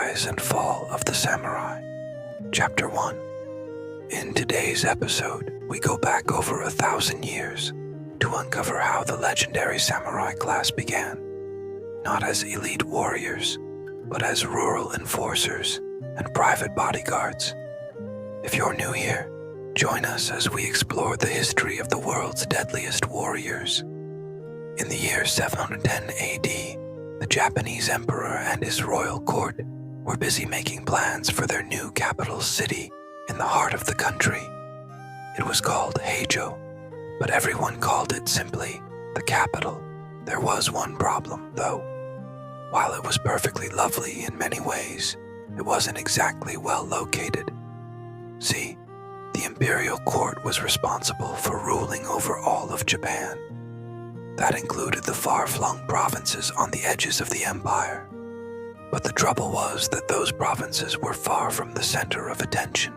Rise and Fall of the Samurai, Chapter 1. In today's episode, we go back over 1,000 years to uncover how the legendary samurai class began, not as elite warriors, but as rural enforcers and private bodyguards. If you're new here, join us as we explore the history of the world's deadliest warriors. In the year 710 AD, the Japanese emperor and his royal court were busy making plans for their new capital city in the heart of the country. It was called Heijo, but everyone called it simply the capital. There was one problem, though. While it was perfectly lovely in many ways, it wasn't exactly well located. See, the imperial court was responsible for ruling over all of Japan. That included the far-flung provinces on the edges of the empire. But the trouble was that those provinces were far from the center of attention.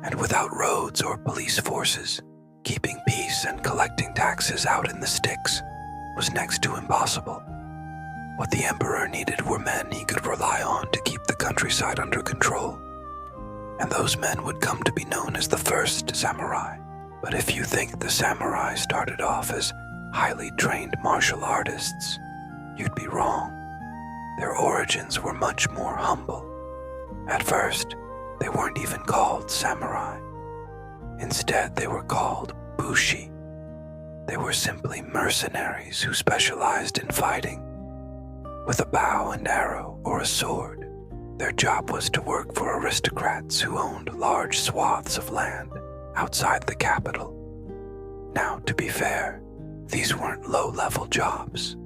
And without roads or police forces, keeping peace and collecting taxes out in the sticks was next to impossible. What the emperor needed were men he could rely on to keep the countryside under control. And those men would come to be known as the first samurai. But if you think the samurai started off as highly trained martial artists, you'd be wrong. Their origins were much more humble. At first, they weren't even called samurai. Instead, they were called bushi. They were simply mercenaries who specialized in fighting. With a bow and arrow or a sword, their job was to work for aristocrats who owned large swaths of land outside the capital. Now, to be fair, these weren't low-level jobs.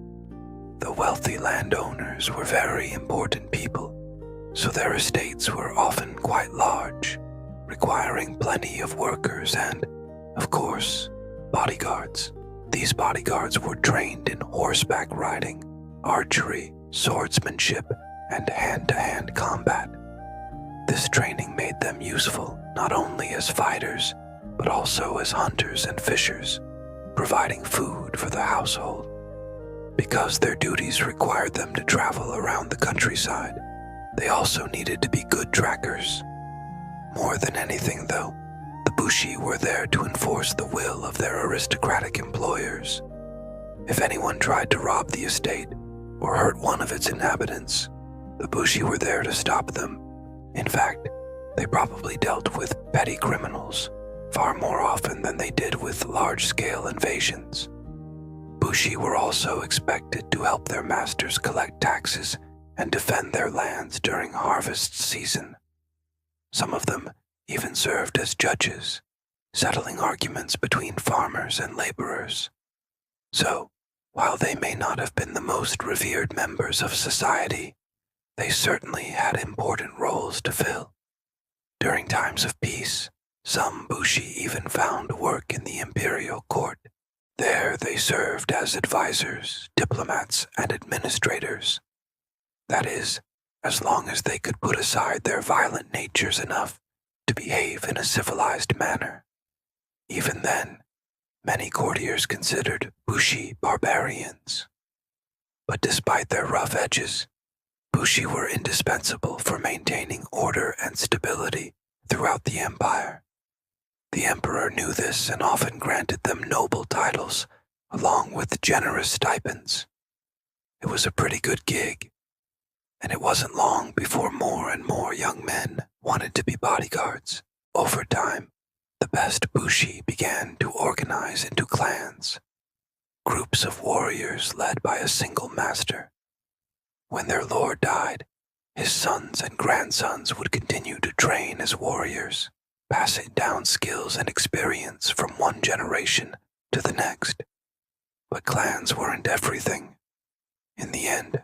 The wealthy landowners were very important people, so their estates were often quite large, requiring plenty of workers and, of course, bodyguards. These bodyguards were trained in horseback riding, archery, swordsmanship, and hand-to-hand combat. This training made them useful not only as fighters, but also as hunters and fishers, providing food for the household. Because their duties required them to travel around the countryside, they also needed to be good trackers. More than anything, though, the bushi were there to enforce the will of their aristocratic employers. If anyone tried to rob the estate or hurt one of its inhabitants, the bushi were there to stop them. In fact, they probably dealt with petty criminals far more often than they did with large-scale invasions. Bushi were also expected to help their masters collect taxes and defend their lands during harvest season. Some of them even served as judges, settling arguments between farmers and laborers. So, while they may not have been the most revered members of society, they certainly had important roles to fill. During times of peace, some bushi even found work in the imperial court. There they served as advisors, diplomats, and administrators. That is, as long as they could put aside their violent natures enough to behave in a civilized manner. Even then, many courtiers considered bushi barbarians. But despite their rough edges, bushi were indispensable for maintaining order and stability throughout the empire. The emperor knew this and often granted them noble titles, along with generous stipends. It was a pretty good gig, and it wasn't long before more and more young men wanted to be bodyguards. Over time, the best bushi began to organize into clans, groups of warriors led by a single master. When their lord died, his sons and grandsons would continue to train as warriors, passing down skills and experience from one generation to the next. But clans weren't everything. In the end,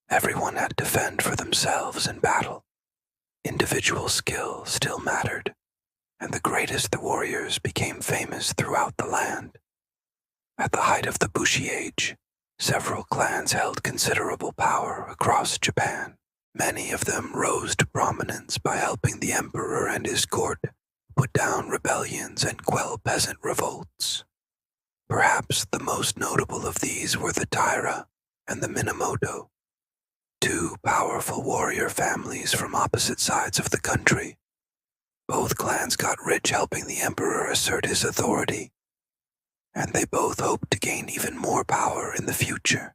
everyone had to fend for themselves in battle. Individual skill still mattered, and the greatest warriors became famous throughout the land. At the height of the Bushi Age, several clans held considerable power across Japan. Many of them rose to prominence by helping the emperor and his court put down rebellions and quell peasant revolts. Perhaps the most notable of these were the Taira and the Minamoto. two powerful warrior families from opposite sides of the country. Both clans got rich helping the emperor assert his authority, and they both hoped to gain even more power in the future.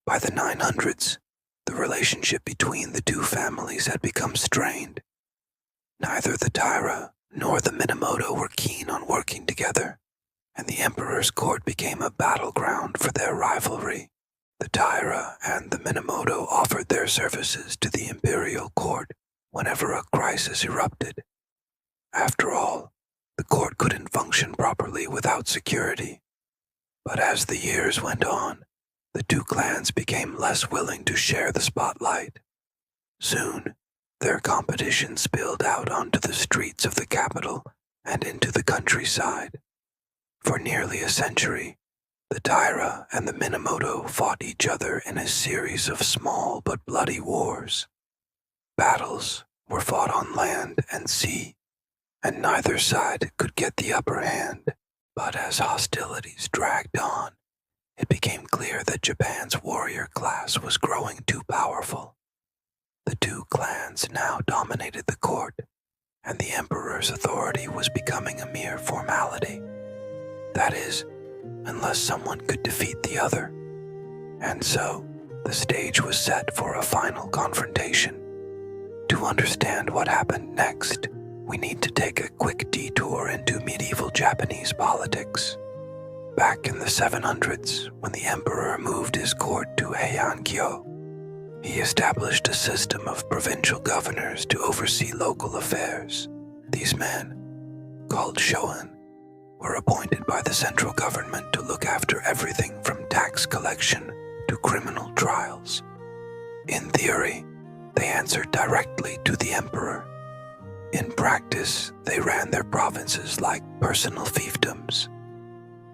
By the 900s, the relationship between the two families had become strained. Neither the Taira nor the Minamoto were keen on working together, and the emperor's court became a battleground for their rivalry. The Taira and the Minamoto offered their services to the imperial court whenever a crisis erupted. After all, the court couldn't function properly without security. But as the years went on, the two clans became less willing to share the spotlight. Soon, their competition spilled out onto the streets of the capital and into the countryside. For nearly a century, the Taira and the Minamoto fought each other in a series of small but bloody wars. Battles were fought on land and sea, and neither side could get the upper hand. But as hostilities dragged on, it became clear that Japan's warrior class was growing too powerful. The two clans now dominated the court, and the emperor's authority was becoming a mere formality. That is, unless someone could defeat the other. And so, the stage was set for a final confrontation. To understand what happened next, we need to take a quick detour into medieval Japanese politics. Back in the 700s, when the emperor moved his court to Heian-kyo, he established a system of provincial governors to oversee local affairs. These men, called shogun, were appointed by the central government to look after everything from tax collection to criminal trials. In theory, they answered directly to the emperor. In practice, they ran their provinces like personal fiefdoms.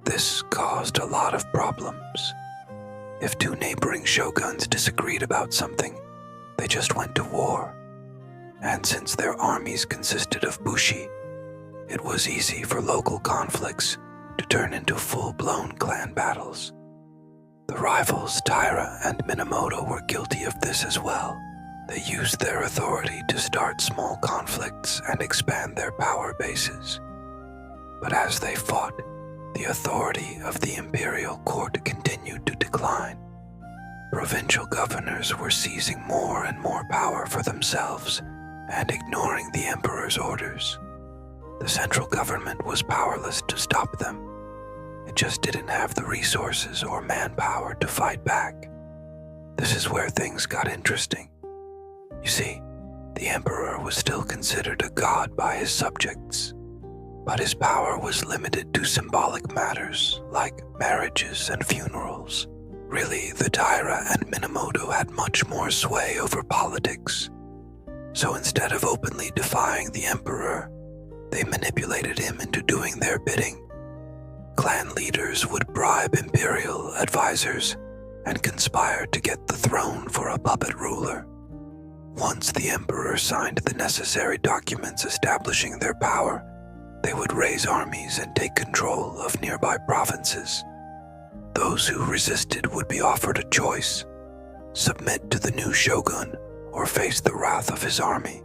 This caused a lot of problems. If two neighboring shoguns disagreed about something, they just went to war. And since their armies consisted of bushi, it was easy for local conflicts to turn into full-blown clan battles. The rivals Taira and Minamoto were guilty of this as well. They used their authority to start small conflicts and expand their power bases. But as they fought, the authority of the imperial court continued to decline. Provincial governors were seizing more and more power for themselves and ignoring the emperor's orders. The central government was powerless to stop them. It just didn't have the resources or manpower to fight back. This is where things got interesting. You see, the emperor was still considered a god by his subjects, but his power was limited to symbolic matters like marriages and funerals. Really, the Taira and Minamoto had much more sway over politics. So instead of openly defying the emperor, they manipulated him into doing their bidding. Clan leaders would bribe imperial advisors and conspire to get the throne for a puppet ruler. Once the emperor signed the necessary documents establishing their power, they would raise armies and take control of nearby provinces. Those who resisted would be offered a choice: submit to the new shogun or face the wrath of his army.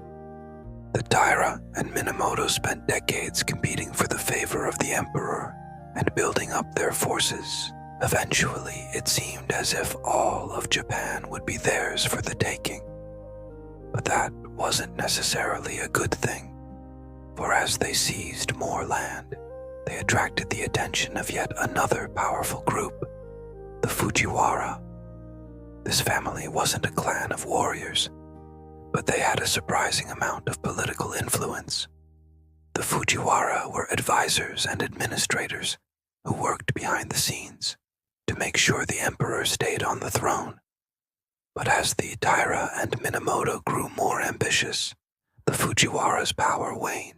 The Taira and Minamoto spent decades competing for the favor of the emperor and building up their forces. Eventually, it seemed as if all of Japan would be theirs for the taking. But that wasn't necessarily a good thing, for as they seized more land, they attracted the attention of yet another powerful group, the Fujiwara. This family wasn't a clan of warriors, but they had a surprising amount of political influence. The Fujiwara were advisors and administrators who worked behind the scenes to make sure the emperor stayed on the throne. But as the Taira and Minamoto grew more ambitious, the Fujiwara's power waned.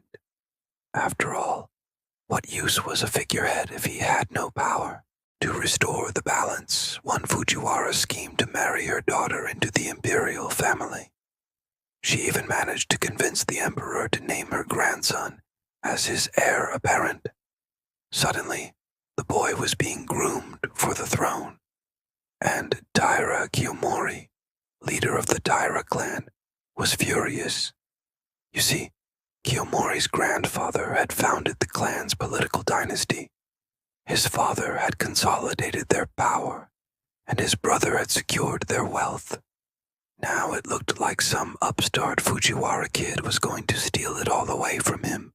After all, what use was a figurehead if he had no power? To restore the balance, one Fujiwara schemed to marry her daughter into the imperial family. She even managed to convince the emperor to name her grandson as his heir apparent. Suddenly, the boy was being groomed for the throne, and Taira Kiyomori, leader of the Taira clan, was furious. You see, Kiyomori's grandfather had founded the clan's political dynasty. His father had consolidated their power, and his brother had secured their wealth. Now it looked like some upstart Fujiwara kid was going to steal it all away from him.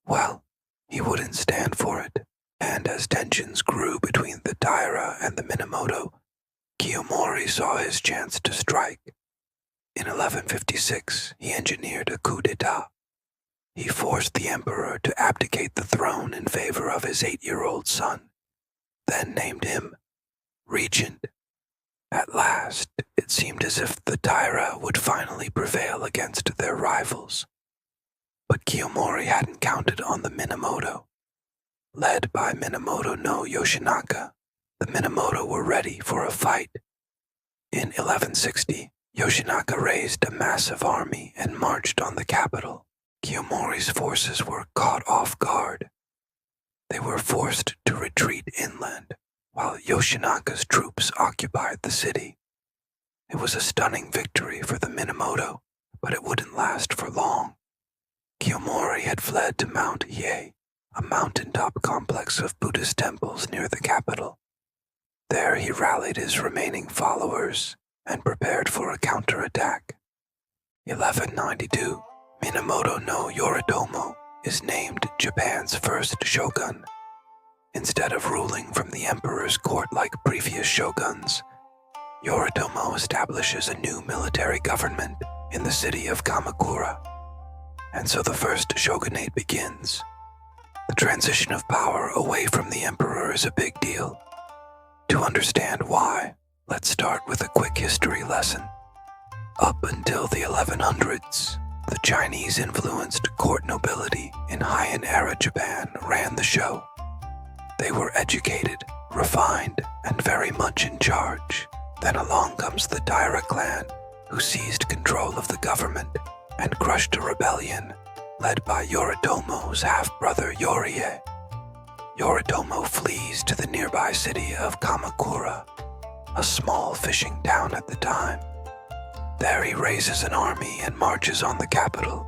Well, he wouldn't stand for it, and as tensions grew between the Taira and the Minamoto, Kiyomori saw his chance to strike. In 1156, he engineered a coup d'etat. He forced the emperor to abdicate the throne in favor of his 8-year-old son, then named him regent. At last, it seemed as if the Taira would finally prevail against their rivals. But Kiyomori hadn't counted on the Minamoto. Led by Minamoto no Yoshinaka, the Minamoto were ready for a fight. In 1160, Yoshinaka raised a massive army and marched on the capital. Kiyomori's forces were caught off guard. They were forced to retreat inland, while Yoshinaka's troops occupied the city. It was a stunning victory for the Minamoto, but it wouldn't last for long. Kiyomori had fled to Mount Hiei, a mountaintop complex of Buddhist temples near the capital. There he rallied his remaining followers and prepared for a counterattack. 1192, Minamoto no Yoritomo is named Japan's first shogun. Instead of ruling from the emperor's court like previous shoguns, Yoritomo establishes a new military government in the city of Kamakura. And so the first shogunate begins. The transition of power away from the emperor is a big deal. To understand why, let's start with a quick history lesson. Up until the 1100s, the Chinese-influenced court nobility in Heian-era Japan ran the show. They were educated, refined, and very much in charge. Then along comes the Taira clan, who seized control of the government and crushed a rebellion led by Yoritomo's half-brother Yorie. Yoritomo flees to the nearby city of Kamakura, a small fishing town at the time. There he raises an army and marches on the capital.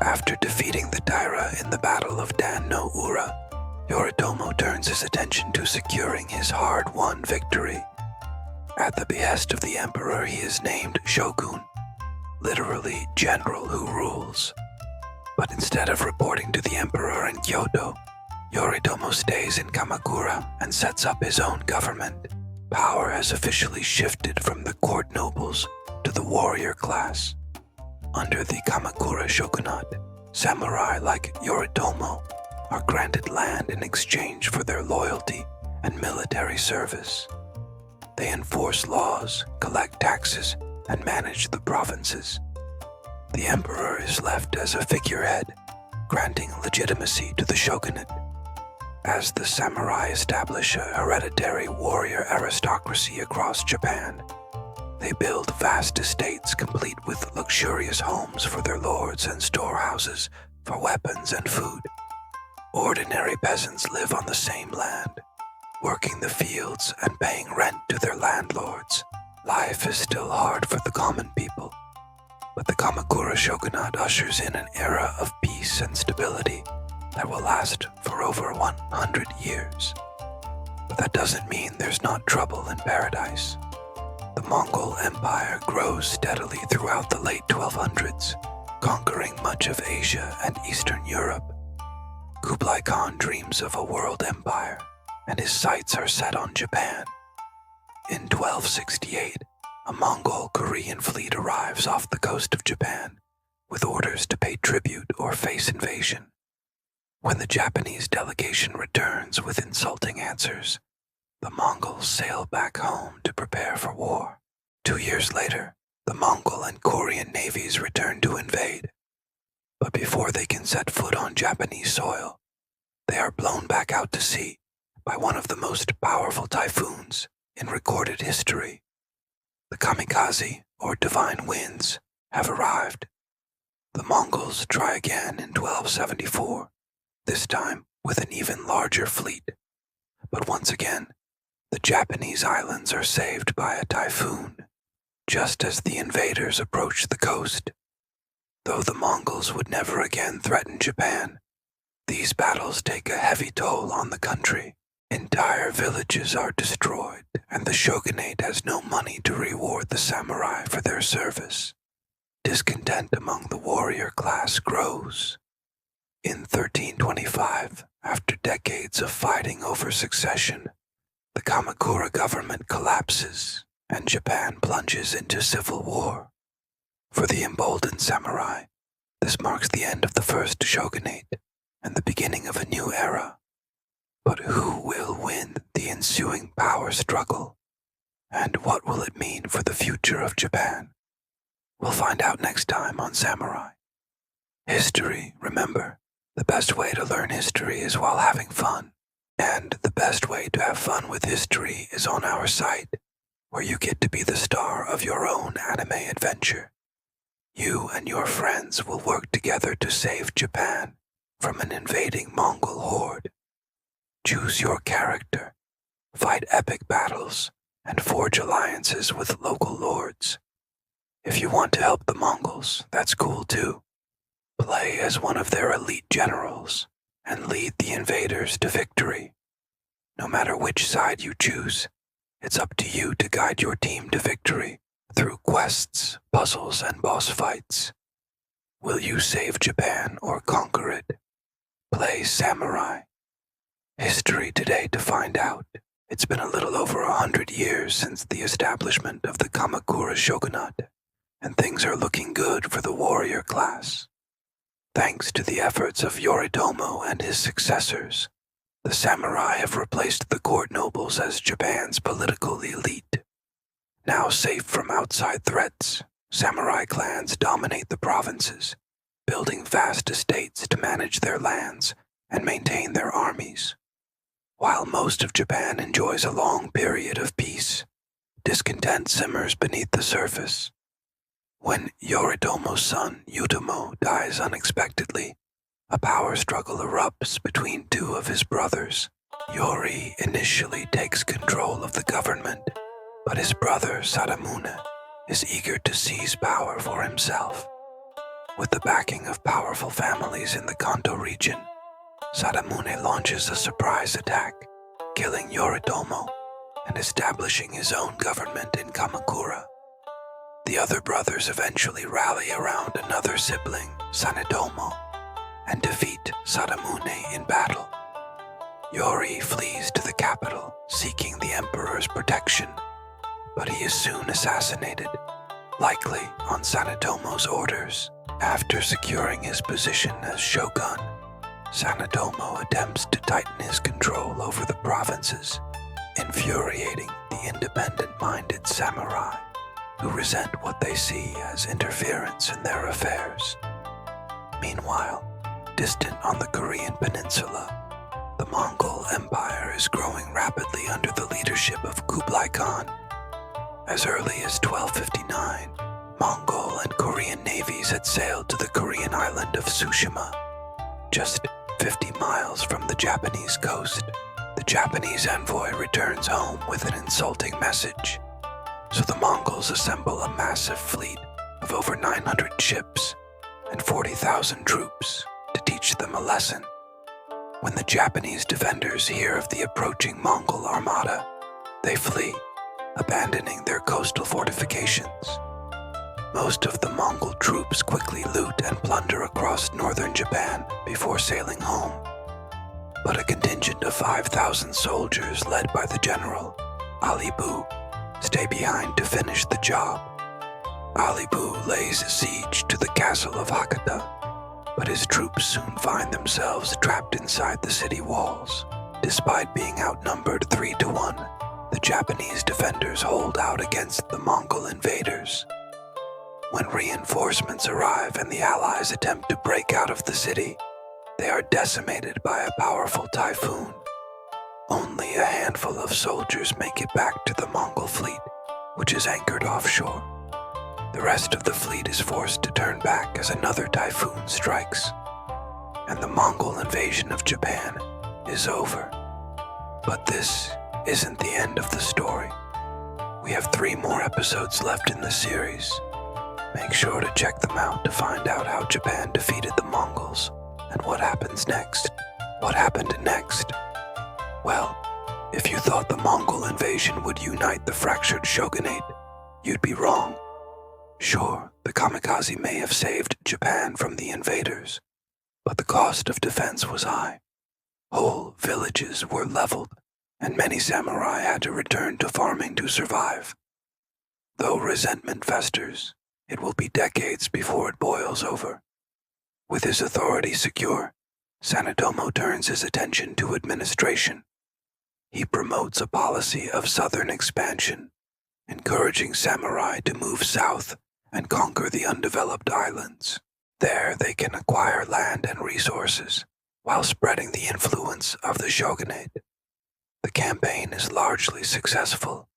After defeating the Taira in the Battle of Dan no Ura, Yoritomo turns his attention to securing his hard-won victory. At the behest of the emperor, he is named shogun, literally general who rules. But instead of reporting to the emperor in Kyoto, Yoritomo stays in Kamakura and sets up his own government. Power has officially shifted from the court nobles to the warrior class. Under the Kamakura shogunate, samurai like Yoritomo are granted land in exchange for their loyalty and military service. They enforce laws, collect taxes, and manage the provinces. The emperor is left as a figurehead, granting legitimacy to the shogunate. As the samurai establish a hereditary warrior aristocracy across Japan, they build vast estates complete with luxurious homes for their lords and storehouses for weapons and food. Ordinary peasants live on the same land, working the fields and paying rent to their landlords. Life is still hard for the common people, but the Kamakura shogunate ushers in an era of peace and stability that will last for over 100 years. But that doesn't mean there's not trouble in paradise. The Mongol Empire grows steadily throughout the late 1200s, conquering much of Asia and Eastern Europe. Kublai Khan dreams of a world empire, and his sights are set on Japan. In 1268, a Mongol-Korean fleet arrives off the coast of Japan with orders to pay tribute or face invasion. When the Japanese delegation returns with insulting answers, the Mongols sail back home to prepare for war. 2 years later, the Mongol and Korean navies return to invade. But before they can set foot on Japanese soil, they are blown back out to sea by one of the most powerful typhoons in recorded history. The kamikaze, or divine winds, have arrived. The Mongols try again in 1274, this time with an even larger fleet. But once again, the Japanese islands are saved by a typhoon. just as the invaders approached the coast. Though the Mongols would never again threaten Japan, these battles take a heavy toll on the country. Entire villages are destroyed, and the shogunate has no money to reward the samurai for their service. Discontent among the warrior class grows. In 1325, after decades of fighting over succession, the Kamakura government collapses, and Japan plunges into civil war. For the emboldened samurai, this marks the end of the first shogunate and the beginning of a new era. But who will win the ensuing power struggle? And what will it mean for the future of Japan? We'll find out next time on Samurai. History, remember, the best way to learn history is while having fun. And the best way to have fun with history is on our site, where you get to be the star of your own anime adventure. You and your friends will work together to save Japan from an invading Mongol horde. Choose your character, fight epic battles, and forge alliances with local lords. If you want to help the Mongols, that's cool too. Play as one of their elite generals and lead the invaders to victory. No matter which side you choose, it's up to you to guide your team to victory through quests, puzzles, and boss fights. Will you save Japan or conquer it? Play Samurai. History today to find out. It's been a little over 100 years since the establishment of the Kamakura shogunate, and things are looking good for the warrior class. Thanks to the efforts of Yoritomo and his successors, the samurai have replaced the court nobles as Japan's political elite. Now safe from outside threats, samurai clans dominate the provinces, building vast estates to manage their lands and maintain their armies. While most of Japan enjoys a long period of peace, discontent simmers beneath the surface. When Yoritomo's son, Yutomo, dies unexpectedly, a power struggle erupts between two of his brothers. Yori initially takes control of the government, but his brother, Sadamune, is eager to seize power for himself. With the backing of powerful families in the Kanto region, Sadamune launches a surprise attack, killing Yoritomo and establishing his own government in Kamakura. The other brothers eventually rally around another sibling, Sanetomo, and defeat Sadamune in battle. Yori flees to the capital, seeking the emperor's protection, but he is soon assassinated, likely on Sanetomo's orders. After securing his position as shogun, Sanetomo attempts to tighten his control over the provinces, infuriating the independent-minded samurai who resent what they see as interference in their affairs. Meanwhile, distant on the Korean peninsula, the Mongol Empire is growing rapidly under the leadership of Kublai Khan. As early as 1259, Mongol and Korean navies had sailed to the Korean island of Tsushima, just 50 miles from the Japanese coast. The Japanese envoy returns home with an insulting message, so the Mongols assemble a massive fleet of over 900 ships and 40,000 troops to teach them a lesson. When the Japanese defenders hear of the approaching Mongol armada, they flee, abandoning their coastal fortifications. Most of the Mongol troops quickly loot and plunder across northern Japan before sailing home. But a contingent of 5,000 soldiers led by the general, Ali Bu, stay behind to finish the job. Ali Bu lays siege to the castle of Hakata, but his troops soon find themselves trapped inside the city walls. Despite being outnumbered 3-1, the Japanese defenders hold out against the Mongol invaders. When reinforcements arrive and the Allies attempt to break out of the city, they are decimated by a powerful typhoon. Only a handful of soldiers make it back to the Mongol fleet, which is anchored offshore. The rest of the fleet is forced to turn back as another typhoon strikes, and the Mongol invasion of Japan is over. But this isn't the end of the story. We have 3 more episodes left in the series. Make sure to check them out to find out how Japan defeated the Mongols and what happens next. What happened next? Well, if you thought the Mongol invasion would unite the fractured shogunate, you'd be wrong. Sure, the kamikaze may have saved Japan from the invaders, but the cost of defense was high. Whole villages were leveled, and many samurai had to return to farming to survive. Though resentment festers, it will be decades before it boils over. With his authority secure, Sanetomo turns his attention to administration. He promotes a policy of southern expansion, encouraging samurai to move south and conquer the undeveloped islands. There they can acquire land and resources, while spreading the influence of the shogunate. The campaign is largely successful,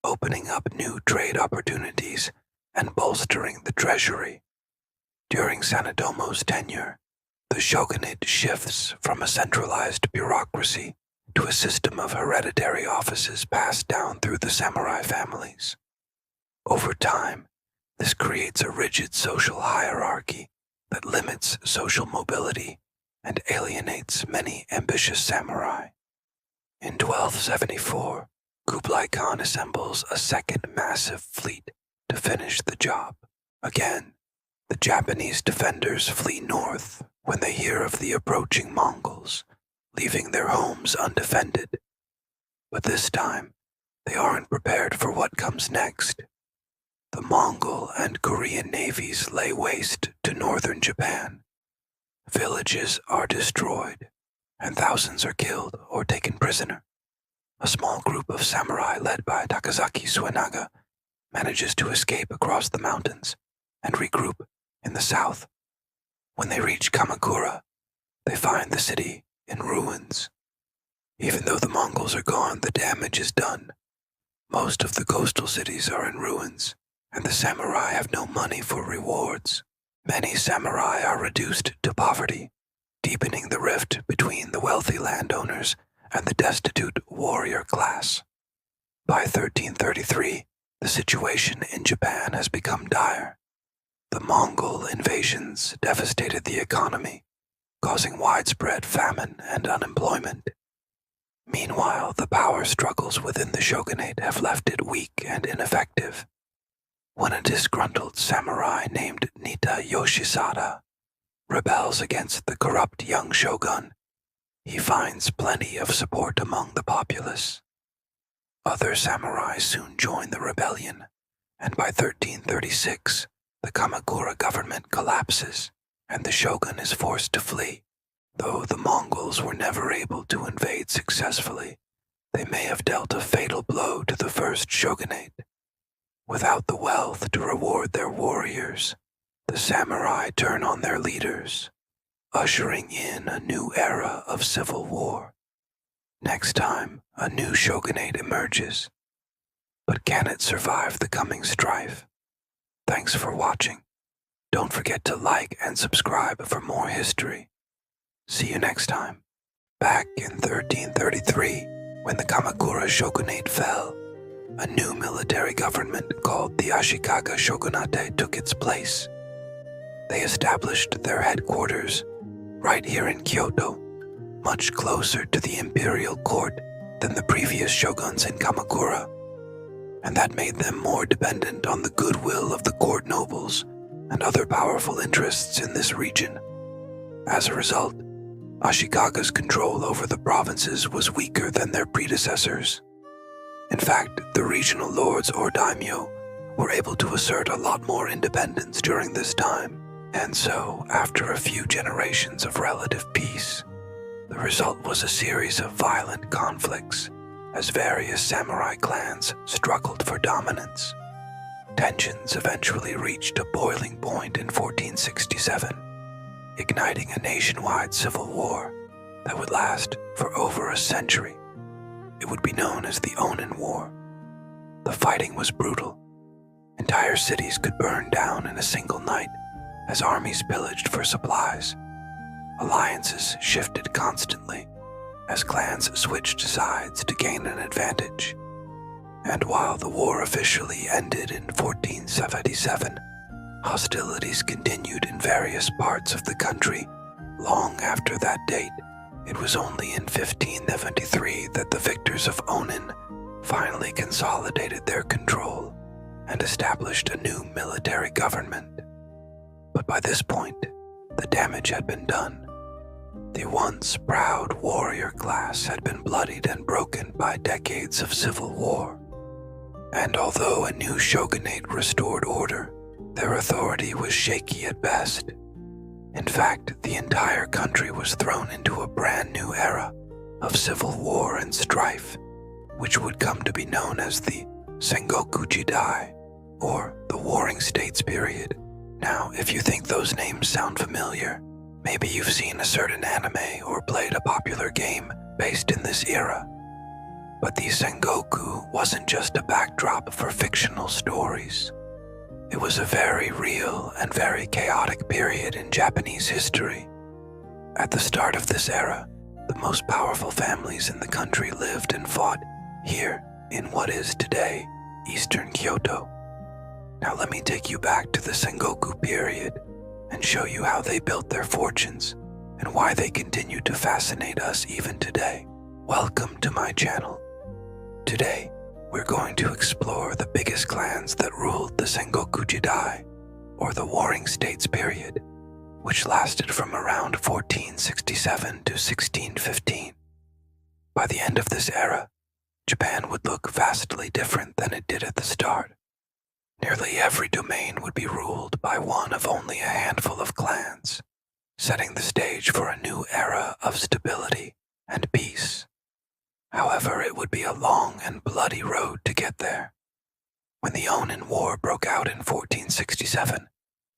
opening up new trade opportunities and bolstering the treasury. During Sanetomo's tenure, the shogunate shifts from a centralized bureaucracy to a system of hereditary offices passed down through the samurai families. Over time, this creates a rigid social hierarchy that limits social mobility and alienates many ambitious samurai. In 1274, Kublai Khan assembles a second massive fleet to finish the job. Again, the Japanese defenders flee north when they hear of the approaching Mongols, leaving their homes undefended. But this time, they aren't prepared for what comes next. The Mongol and Korean navies lay waste to northern Japan. Villages are destroyed, and thousands are killed or taken prisoner. A small group of samurai led by Takazaki Suenaga manages to escape across the mountains and regroup in the south. When they reach Kamakura, they find the city in ruins. Even though the Mongols are gone, the damage is done. Most of the coastal cities are in ruins, and the samurai have no money for rewards. Many samurai are reduced to poverty, deepening the rift between the wealthy landowners and the destitute warrior class. By 1333, the situation in Japan has become dire. The Mongol invasions devastated the economy, causing widespread famine and unemployment. Meanwhile, the power struggles within the shogunate have left it weak and ineffective. When a disgruntled samurai named Nita Yoshisada rebels against the corrupt young shogun, he finds plenty of support among the populace. Other samurai soon join the rebellion, and by 1336, the Kamakura government collapses, and the shogun is forced to flee. Though the Mongols were never able to invade successfully, they may have dealt a fatal blow to the first shogunate. Without the wealth to reward their warriors, the samurai turn on their leaders, ushering in a new era of civil war. Next time, a new shogunate emerges. But can it survive the coming strife? Thanks for watching. Don't forget to like and subscribe for more history. See you next time. Back in 1333, when the Kamakura shogunate fell, a new military government called the Ashikaga shogunate took its place. They established their headquarters right here in Kyoto, much closer to the imperial court than the previous shoguns in Kamakura, and that made them more dependent on the goodwill of the court nobles and other powerful interests in this region. As a result, Ashikaga's control over the provinces was weaker than their predecessors. In fact, the regional lords or daimyo were able to assert a lot more independence during this time, and so, after a few generations of relative peace, the result was a series of violent conflicts as various samurai clans struggled for dominance. Tensions eventually reached a boiling point in 1467, igniting a nationwide civil war that would last for over a century. It would be known as the Onin War. The fighting was brutal. Entire cities could burn down in a single night as armies pillaged for supplies. Alliances shifted constantly as clans switched sides to gain an advantage. And while the war officially ended in 1477, hostilities continued in various parts of the country long after that date. It was only in 1573 that the victors of Onin finally consolidated their control and established a new military government. But by this point, the damage had been done. The once proud warrior class had been bloodied and broken by decades of civil war. And although a new shogunate restored order, their authority was shaky at best. In fact, the entire country was thrown into a brand new era of civil war and strife, which would come to be known as the Sengoku Jidai, or the Warring States period. Now, if you think those names sound familiar, maybe you've seen a certain anime or played a popular game based in this era. But the Sengoku wasn't just a backdrop for fictional stories. It was a very real and very chaotic period in Japanese history. At the start of this era, the most powerful families in the country lived and fought here in what is today Eastern Kyoto. Now let me take you back to the Sengoku period and show you how they built their fortunes and why they continue to fascinate us even today. Welcome to my channel. Today, we're going to explore the biggest clans that ruled the Sengoku Jidai, or the Warring States period, which lasted from around 1467 to 1615. By the end of this era, Japan would look vastly different than it did at the start. Nearly every domain would be ruled by one of only a handful of clans, setting the stage for a new era of stability and peace. However, it would be a long and bloody road to get there. When the Onin War broke out in 1467,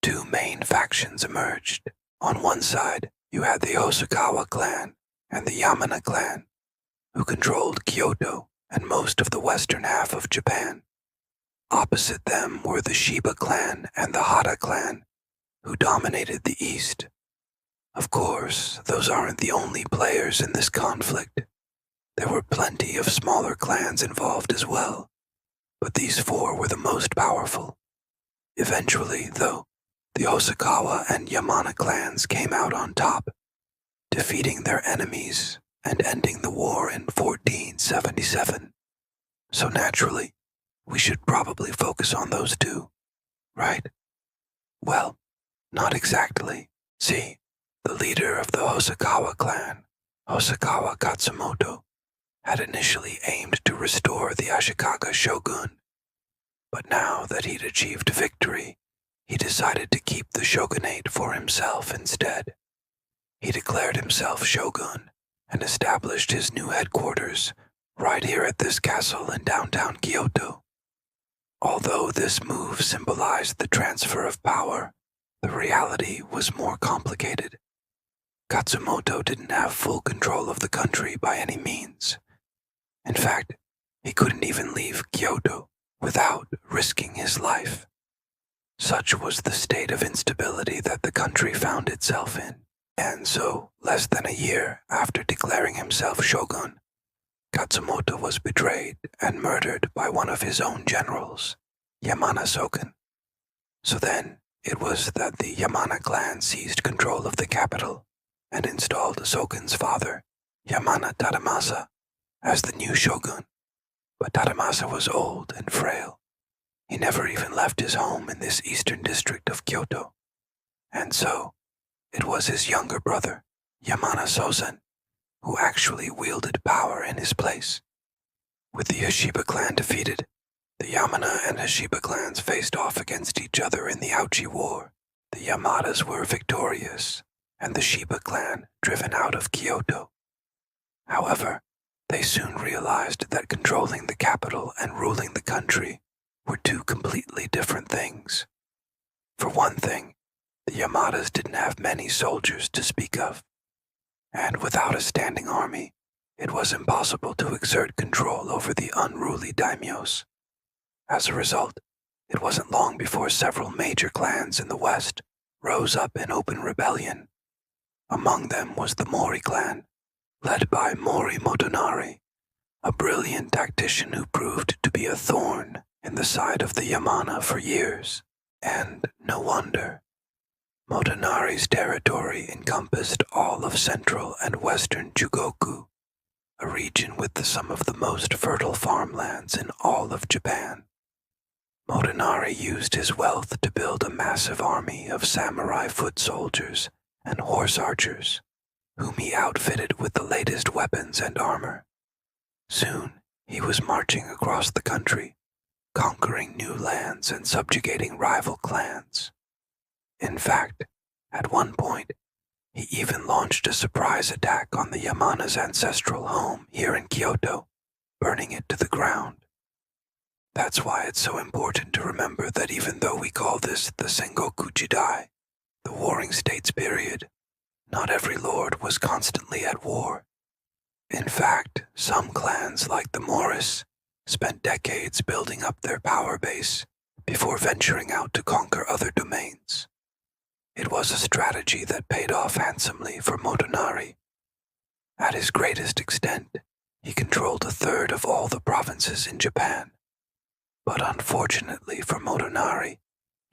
two main factions emerged. On one side, you had the Hosokawa clan and the Yamana clan, who controlled Kyoto and most of the western half of Japan. Opposite them were the Shiba clan and the Hara clan, who dominated the east. Of course, those aren't the only players in this conflict. There were plenty of smaller clans involved as well, but these four were the most powerful. Eventually, though, the Hosokawa and Yamana clans came out on top, defeating their enemies and ending the war in 1477. So naturally, we should probably focus on those two, right? Well, not exactly. See, the leader of the Hosokawa clan, Hosokawa Katsumoto, had initially aimed to restore the Ashikaga shogun, but now that he'd achieved victory, he decided to keep the shogunate for himself instead. He declared himself shogun and established his new headquarters right here at this castle in downtown Kyoto. Although this move symbolized the transfer of power, the reality was more complicated. Katsumoto didn't have full control of the country by any means. In fact, he couldn't even leave Kyoto without risking his life. Such was the state of instability that the country found itself in. And so, less than a year after declaring himself shogun, Katsumoto was betrayed and murdered by one of his own generals, Yamana Soken. So then, it was that the Yamana clan seized control of the capital and installed Soken's father, Yamana Tadamasa, as the new shogun. But Tadamasa was old and frail. He never even left his home in this eastern district of Kyoto. And so, it was his younger brother, Yamana Sozen, who actually wielded power in his place. With the Hashiba clan defeated, the Yamana and Hashiba clans faced off against each other in the Ouchi War. The Yamadas were victorious, and the Shiba clan driven out of Kyoto. However, they soon realized that controlling the capital and ruling the country were two completely different things. For one thing, the Yamadas didn't have many soldiers to speak of, and without a standing army, it was impossible to exert control over the unruly daimyos. As a result, it wasn't long before several major clans in the west rose up in open rebellion. Among them was the Mori clan, led by Mori Motonari, a brilliant tactician who proved to be a thorn in the side of the Yamana for years. And no wonder. Motonari's territory encompassed all of central and western Chugoku, a region with some of the most fertile farmlands in all of Japan. Motonari used his wealth to build a massive army of samurai foot soldiers and horse archers, whom he outfitted with the latest weapons and armor. Soon, he was marching across the country, conquering new lands and subjugating rival clans. In fact, at one point, he even launched a surprise attack on the Yamana's ancestral home here in Kyoto, burning it to the ground. That's why it's so important to remember that even though we call this the Sengoku Jidai, the Warring States period, not every lord was constantly at war. In fact, some clans like the Morris spent decades building up their power base before venturing out to conquer other domains. It was a strategy that paid off handsomely for Motonari. At his greatest extent, he controlled a third of all the provinces in Japan. But unfortunately for Motonari,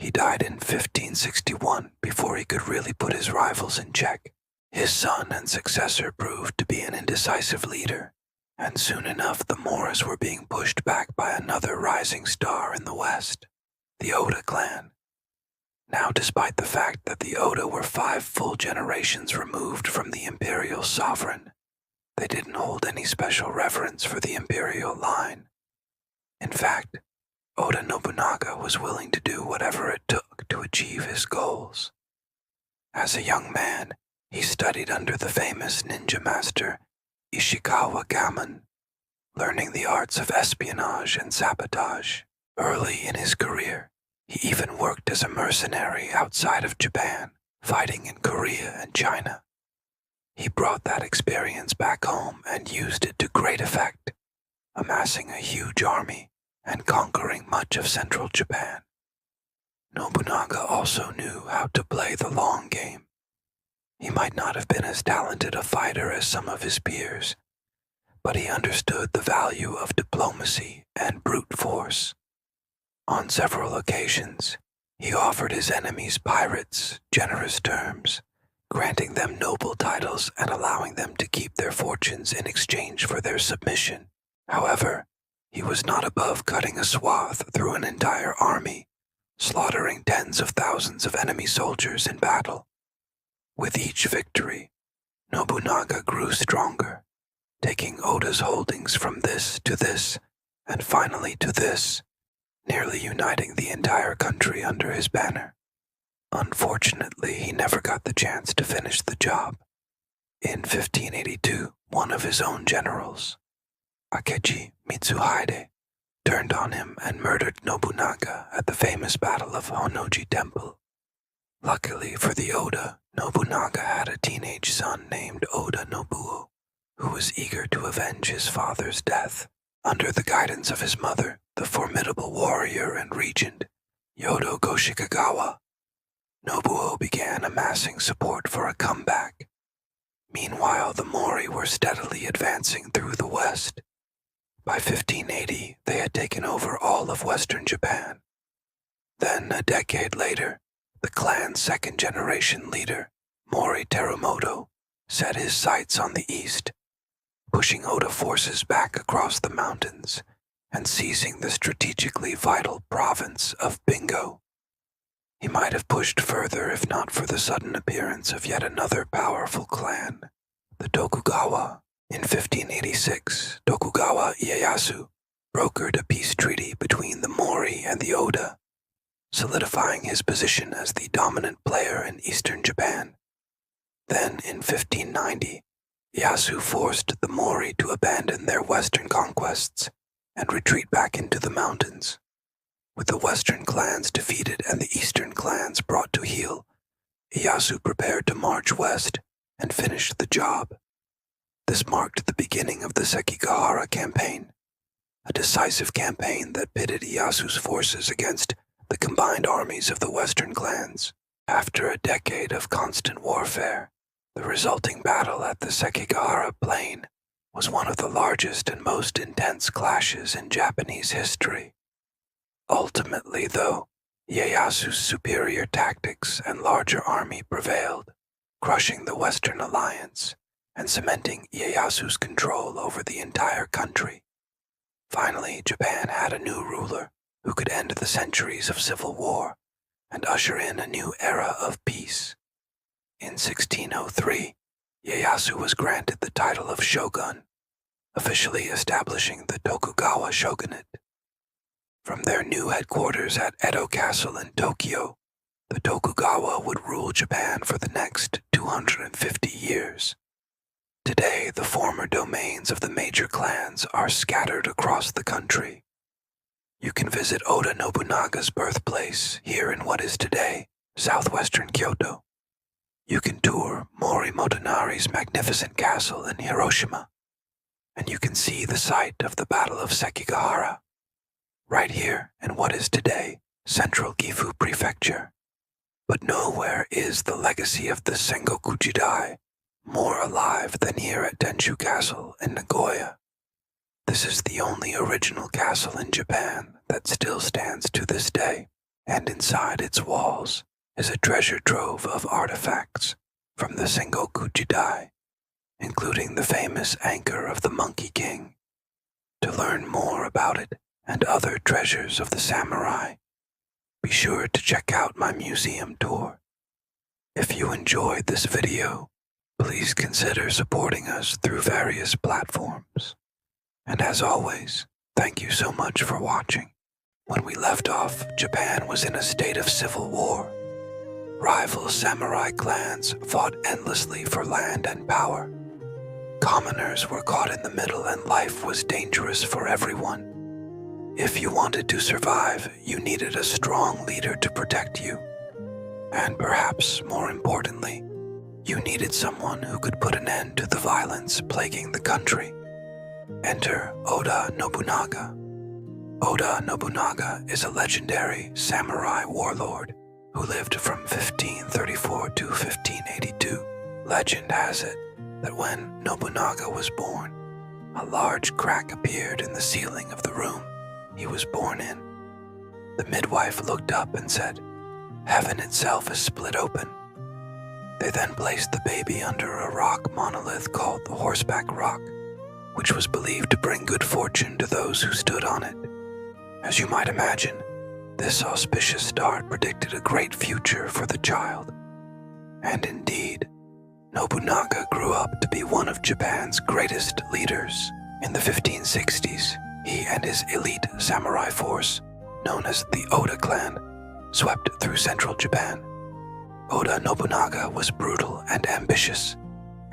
he died in 1561 before he could really put his rivals in check. His son and successor proved to be an indecisive leader, and soon enough the Morris were being pushed back by another rising star in the west, the Oda clan. Now, despite the fact that the Oda were 5 full generations removed from the imperial sovereign, they didn't hold any special reverence for the imperial line. In fact, Oda Nobunaga was willing to do whatever it took to achieve his goals. As a young man, he studied under the famous ninja master Ishikawa Gammon, learning the arts of espionage and sabotage. Early in his career, he even worked as a mercenary outside of Japan, fighting in Korea and China. He brought that experience back home and used it to great effect, amassing a huge army and conquering much of central Japan. Nobunaga also knew how to play the long game. He might not have been as talented a fighter as some of his peers, but he understood the value of diplomacy and brute force. On several occasions, he offered his enemies pirates generous terms, granting them noble titles and allowing them to keep their fortunes in exchange for their submission. However, he was not above cutting a swath through an entire army, slaughtering tens of thousands of enemy soldiers in battle. With each victory, Nobunaga grew stronger, taking Oda's holdings from this to this, and finally to this, nearly uniting the entire country under his banner. Unfortunately, he never got the chance to finish the job. In 1582, one of his own generals, Akechi Mitsuhide, turned on him and murdered Nobunaga at the famous Battle of Honnoji Temple. Luckily for the Oda, Nobunaga had a teenage son named Oda Nobuo, who was eager to avenge his father's death. Under the guidance of his mother, the formidable warrior and regent, Yodo Goshikagawa, Nobuo began amassing support for a comeback. Meanwhile, the Mori were steadily advancing through the west. By 1580, they had taken over all of western Japan. Then, a decade later, the clan's second-generation leader, Mori Terumoto, set his sights on the east, pushing Oda forces back across the mountains and seizing the strategically vital province of Bingo. He might have pushed further if not for the sudden appearance of yet another powerful clan, the Tokugawa. In 1586, Tokugawa Ieyasu brokered a peace treaty between the Mori and the Oda, solidifying his position as the dominant player in eastern Japan. Then, in 1590, Ieyasu forced the Mori to abandon their western conquests and retreat back into the mountains. With the western clans defeated and the eastern clans brought to heel, Ieyasu prepared to march west and finish the job. This marked the beginning of the Sekigahara campaign, a decisive campaign that pitted Ieyasu's forces against the combined armies of the western clans. After a decade of constant warfare, the resulting battle at the Sekigahara plain was one of the largest and most intense clashes in Japanese history. Ultimately, though, Ieyasu's superior tactics and larger army prevailed, crushing the Western Alliance and cementing Ieyasu's control over the entire country. Finally, Japan had a new ruler who could end the centuries of civil war and usher in a new era of peace. In 1603, Ieyasu was granted the title of shogun, officially establishing the Tokugawa shogunate. From their new headquarters at Edo Castle in Tokyo, the Tokugawa would rule Japan for the next 250 years. Today, the former domains of the major clans are scattered across the country. You can visit Oda Nobunaga's birthplace here in what is today southwestern Kyoto. You can tour Mori Motonari's magnificent castle in Hiroshima, and you can see the site of the Battle of Sekigahara, right here in what is today central Gifu Prefecture. But nowhere is the legacy of the Sengoku Jidai more alive than here at Tenshu Castle in Nagoya. This is the only original castle in Japan that still stands to this day, and inside its walls is a treasure trove of artifacts from the Sengoku Jidai, including the famous anchor of the Monkey King. To learn more about it and other treasures of the samurai, be sure to check out my museum tour. If you enjoyed this video, please consider supporting us through various platforms. And as always, thank you so much for watching. When we left off, Japan was in a state of civil war. Rival samurai clans fought endlessly for land and power. Commoners were caught in the middle and life was dangerous for everyone. If you wanted to survive, you needed a strong leader to protect you. And perhaps more importantly, you needed someone who could put an end to the violence plaguing the country. Enter Oda Nobunaga. Oda Nobunaga is a legendary samurai warlord who lived from 1534 to 1582. Legend has it that when Nobunaga was born, a large crack appeared in the ceiling of the room he was born in. The midwife looked up and said, "Heaven itself is split open." They then placed the baby under a rock monolith called the Horseback Rock, which was believed to bring good fortune to those who stood on it. As you might imagine, this auspicious start predicted a great future for the child. And indeed, Nobunaga grew up to be one of Japan's greatest leaders. In the 1560s, he and his elite samurai force, known as the Oda clan, swept through central Japan. Oda Nobunaga was brutal and ambitious,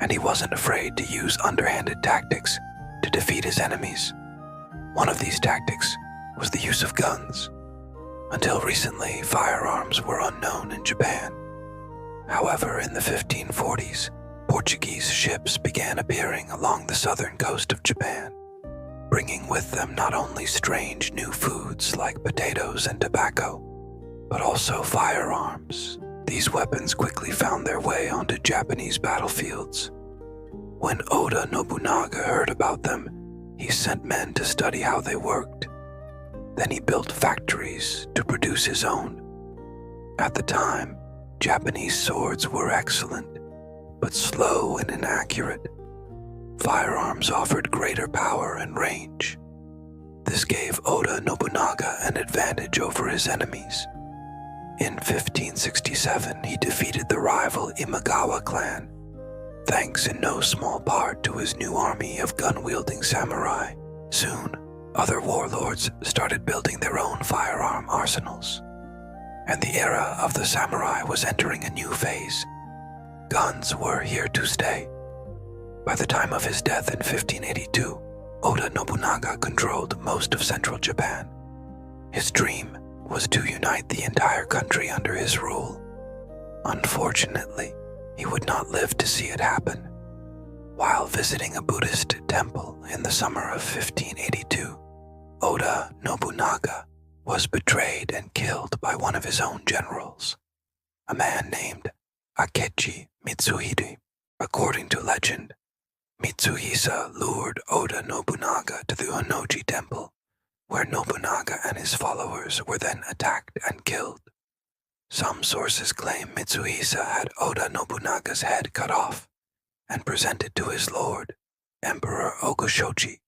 and he wasn't afraid to use underhanded tactics to defeat his enemies. One of these tactics was the use of guns. Until recently, firearms were unknown in Japan. However, in the 1540s, Portuguese ships began appearing along the southern coast of Japan, bringing with them not only strange new foods like potatoes and tobacco, but also firearms. These weapons quickly found their way onto Japanese battlefields. When Oda Nobunaga heard about them, he sent men to study how they worked. Then he built factories to produce his own. At the time, Japanese swords were excellent, but slow and inaccurate. Firearms offered greater power and range. This gave Oda Nobunaga an advantage over his enemies. In 1567, he defeated the rival Imagawa clan, thanks in no small part to his new army of gun-wielding samurai. Soon, other warlords started building their own firearm arsenals, and the era of the samurai was entering a new phase. Guns were here to stay. By the time of his death in 1582, Oda Nobunaga controlled most of central Japan. His dream was to unite the entire country under his rule. Unfortunately, he would not live to see it happen. While visiting a Buddhist temple in the summer of 1582, Oda Nobunaga was betrayed and killed by one of his own generals, a man named Akechi Mitsuhide. According to legend, Mitsuhisa lured Oda Nobunaga to the Honnoji Temple, where Nobunaga and his followers were then attacked and killed. Some sources claim Mitsuhisa had Oda Nobunaga's head cut off and presented to his lord, Emperor Ogashoji.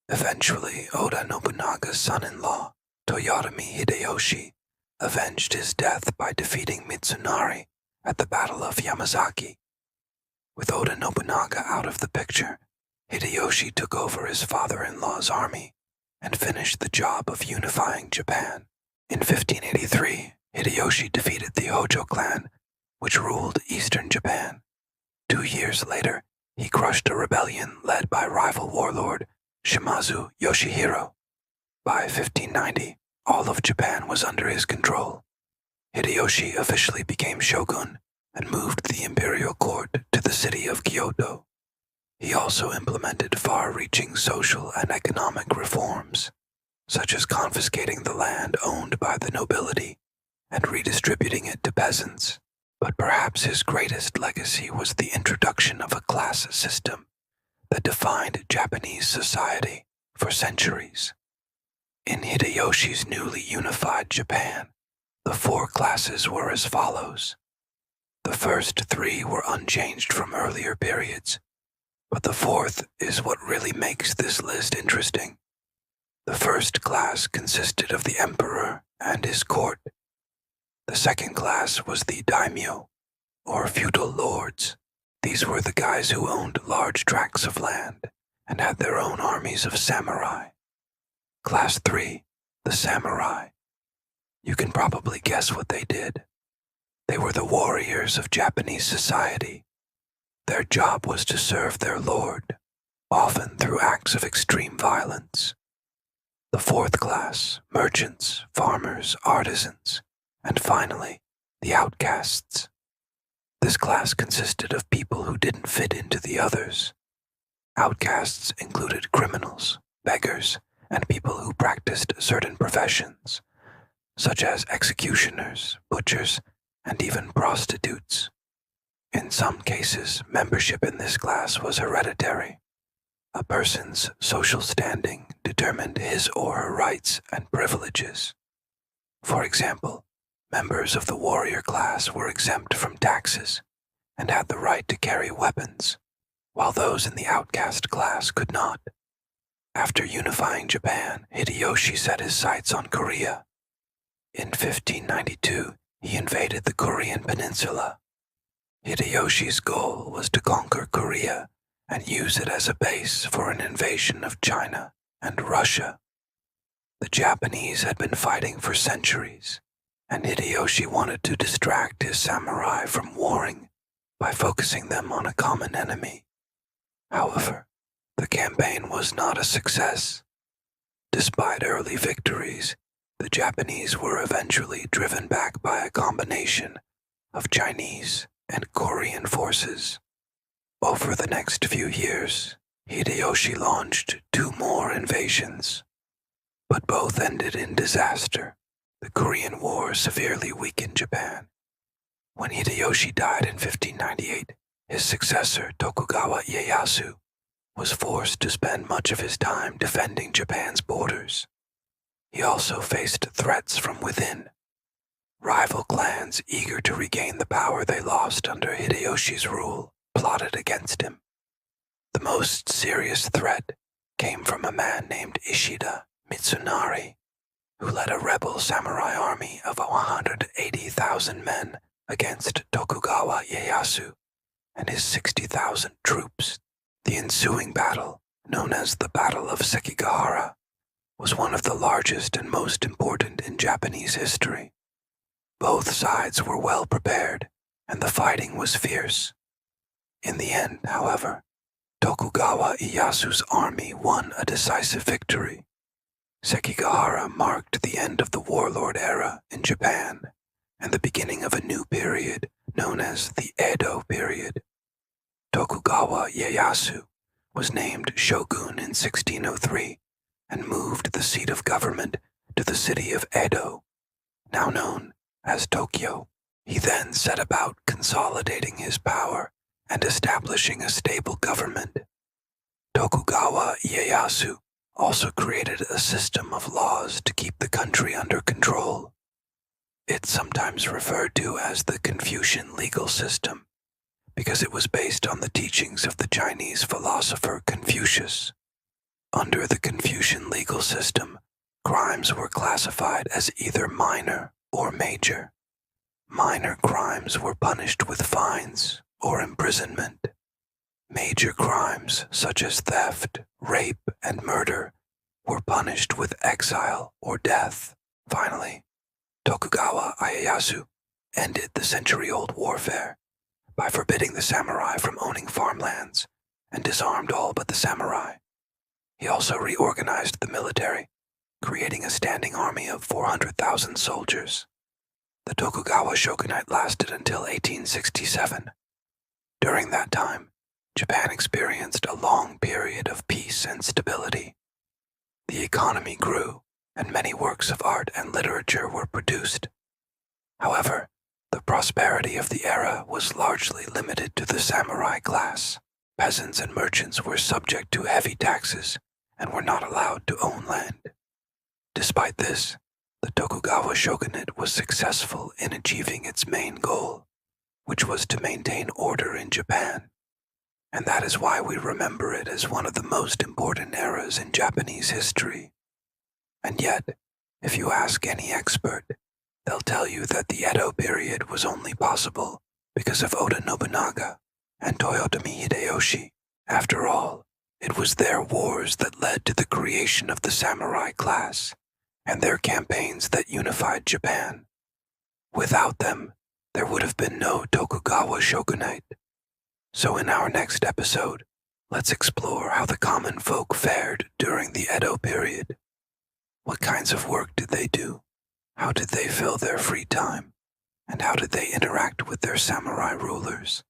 Eventually, Oda Nobunaga's son-in-law, Toyotomi Hideyoshi, avenged his death by defeating Mitsunari at the Battle of Yamazaki. With Oda Nobunaga out of the picture, Hideyoshi took over his father-in-law's army and finished the job of unifying Japan. In 1583, Hideyoshi defeated the Hojo clan, which ruled eastern Japan. 2 years later, he crushed a rebellion led by rival warlord Shimazu Yoshihiro. By 1590, all of Japan was under his control. Hideyoshi officially became shogun and moved the imperial court to the city of Kyoto. He also implemented far-reaching social and economic reforms, such as confiscating the land owned by the nobility and redistributing it to peasants. But perhaps his greatest legacy was the introduction of a class system that defined Japanese society for centuries. In Hideyoshi's newly unified Japan, the 4 classes were as follows. The first 3 were unchanged from earlier periods, but the 4th is what really makes this list interesting. The first class consisted of the emperor and his court. The second class was the daimyo, or feudal lords. These were the guys who owned large tracts of land and had their own armies of samurai. Class 3, the samurai. You can probably guess what they did. They were the warriors of Japanese society. Their job was to serve their lord, often through acts of extreme violence. The 4th class, merchants, farmers, artisans, and finally, the outcasts. This class consisted of people who didn't fit into the others. Outcasts included criminals, beggars, and people who practiced certain professions, such as executioners, butchers, and even prostitutes. In some cases, membership in this class was hereditary. A person's social standing determined his or her rights and privileges. For example, members of the warrior class were exempt from taxes and had the right to carry weapons, while those in the outcast class could not. After unifying Japan, Hideyoshi set his sights on Korea. In 1592, he invaded the Korean peninsula. Hideyoshi's goal was to conquer Korea and use it as a base for an invasion of China and Russia. The Japanese had been fighting for centuries, and Hideyoshi wanted to distract his samurai from warring by focusing them on a common enemy. However, the campaign was not a success. Despite early victories, the Japanese were eventually driven back by a combination of Chinese and Korean forces. Over the next few years, Hideyoshi launched 2 more invasions, but both ended in disaster. The Korean War severely weakened Japan. When Hideyoshi died in 1598, his successor, Tokugawa Ieyasu, was forced to spend much of his time defending Japan's borders. He also faced threats from within. Rival clans eager to regain the power they lost under Hideyoshi's rule plotted against him. The most serious threat came from a man named Ishida Mitsunari, who led a rebel samurai army of 180,000 men against Tokugawa Ieyasu and his 60,000 troops. The ensuing battle, known as the Battle of Sekigahara, was one of the largest and most important in Japanese history. Both sides were well prepared, and the fighting was fierce. In the end, however, Tokugawa Ieyasu's army won a decisive victory. Sekigahara marked the end of the warlord era in Japan and the beginning of a new period known as the Edo period. Tokugawa Ieyasu was named shogun in 1603 and moved the seat of government to the city of Edo, now known as Tokyo. He then set about consolidating his power and establishing a stable government. Tokugawa Ieyasu also created a system of laws to keep the country under control. It's sometimes referred to as the Confucian legal system because it was based on the teachings of the Chinese philosopher Confucius. Under the Confucian legal system, crimes were classified as either minor or major. Minor crimes were punished with fines or imprisonment. Major crimes such as theft, rape, and murder were punished with exile or death. Finally, Tokugawa Ieyasu ended the century-old warfare by forbidding the samurai from owning farmlands and disarmed all but the samurai. He also reorganized the military, creating a standing army of 400,000 soldiers. The Tokugawa shogunate lasted until 1867. During that time, Japan experienced a long period of peace and stability. The economy grew, and many works of art and literature were produced. However, the prosperity of the era was largely limited to the samurai class. Peasants and merchants were subject to heavy taxes and were not allowed to own land. Despite this, the Tokugawa shogunate was successful in achieving its main goal, which was to maintain order in Japan. And that is why we remember it as one of the most important eras in Japanese history. And yet, if you ask any expert, they'll tell you that the Edo period was only possible because of Oda Nobunaga and Toyotomi Hideyoshi. After all, it was their wars that led to the creation of the samurai class and their campaigns that unified Japan. Without them, there would have been no Tokugawa shogunate. So in our next episode, let's explore how the common folk fared during the Edo period. What kinds of work did they do? How did they fill their free time? And how did they interact with their samurai rulers?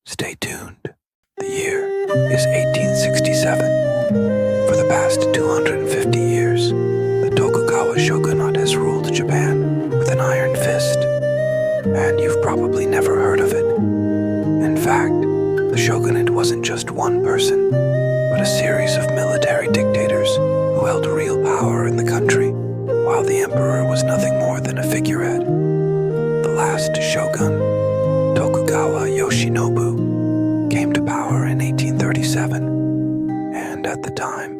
Stay tuned. The year is 1867. For the past 250 years, the Tokugawa shogunate has ruled Japan with an iron fist. And you've probably never heard of it. In fact, the shogunate wasn't just one person, but a series of military dictators who held real power in the country, while the emperor was nothing more than a figurehead. The last shogun, Tokugawa Yoshinobu, came to power in 1837, and at the time,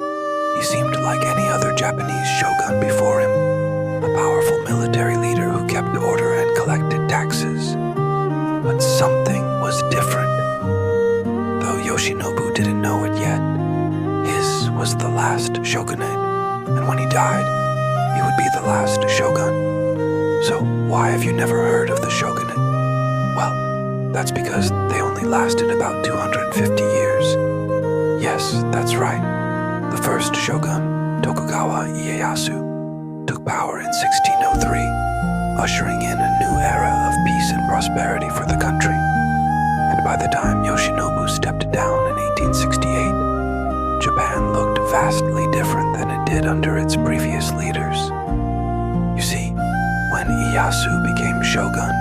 he seemed like any other Japanese shogun before him, a powerful military leader who kept order and collected taxes. But something was different. Though Yoshinobu didn't know it yet, his was the last shogunate, and when he died, he would be the last shogun. So why have you never heard of the shogunate? Well, that's because they only lasted about 250 years. Yes, that's right. The first shogun, Tokugawa Ieyasu, took power in 1603, ushering in a new era of peace and prosperity for the country. And by the time Yoshinobu stepped down in 1868, Japan looked vastly different than it did under its previous leaders. You see, when Ieyasu became shogun,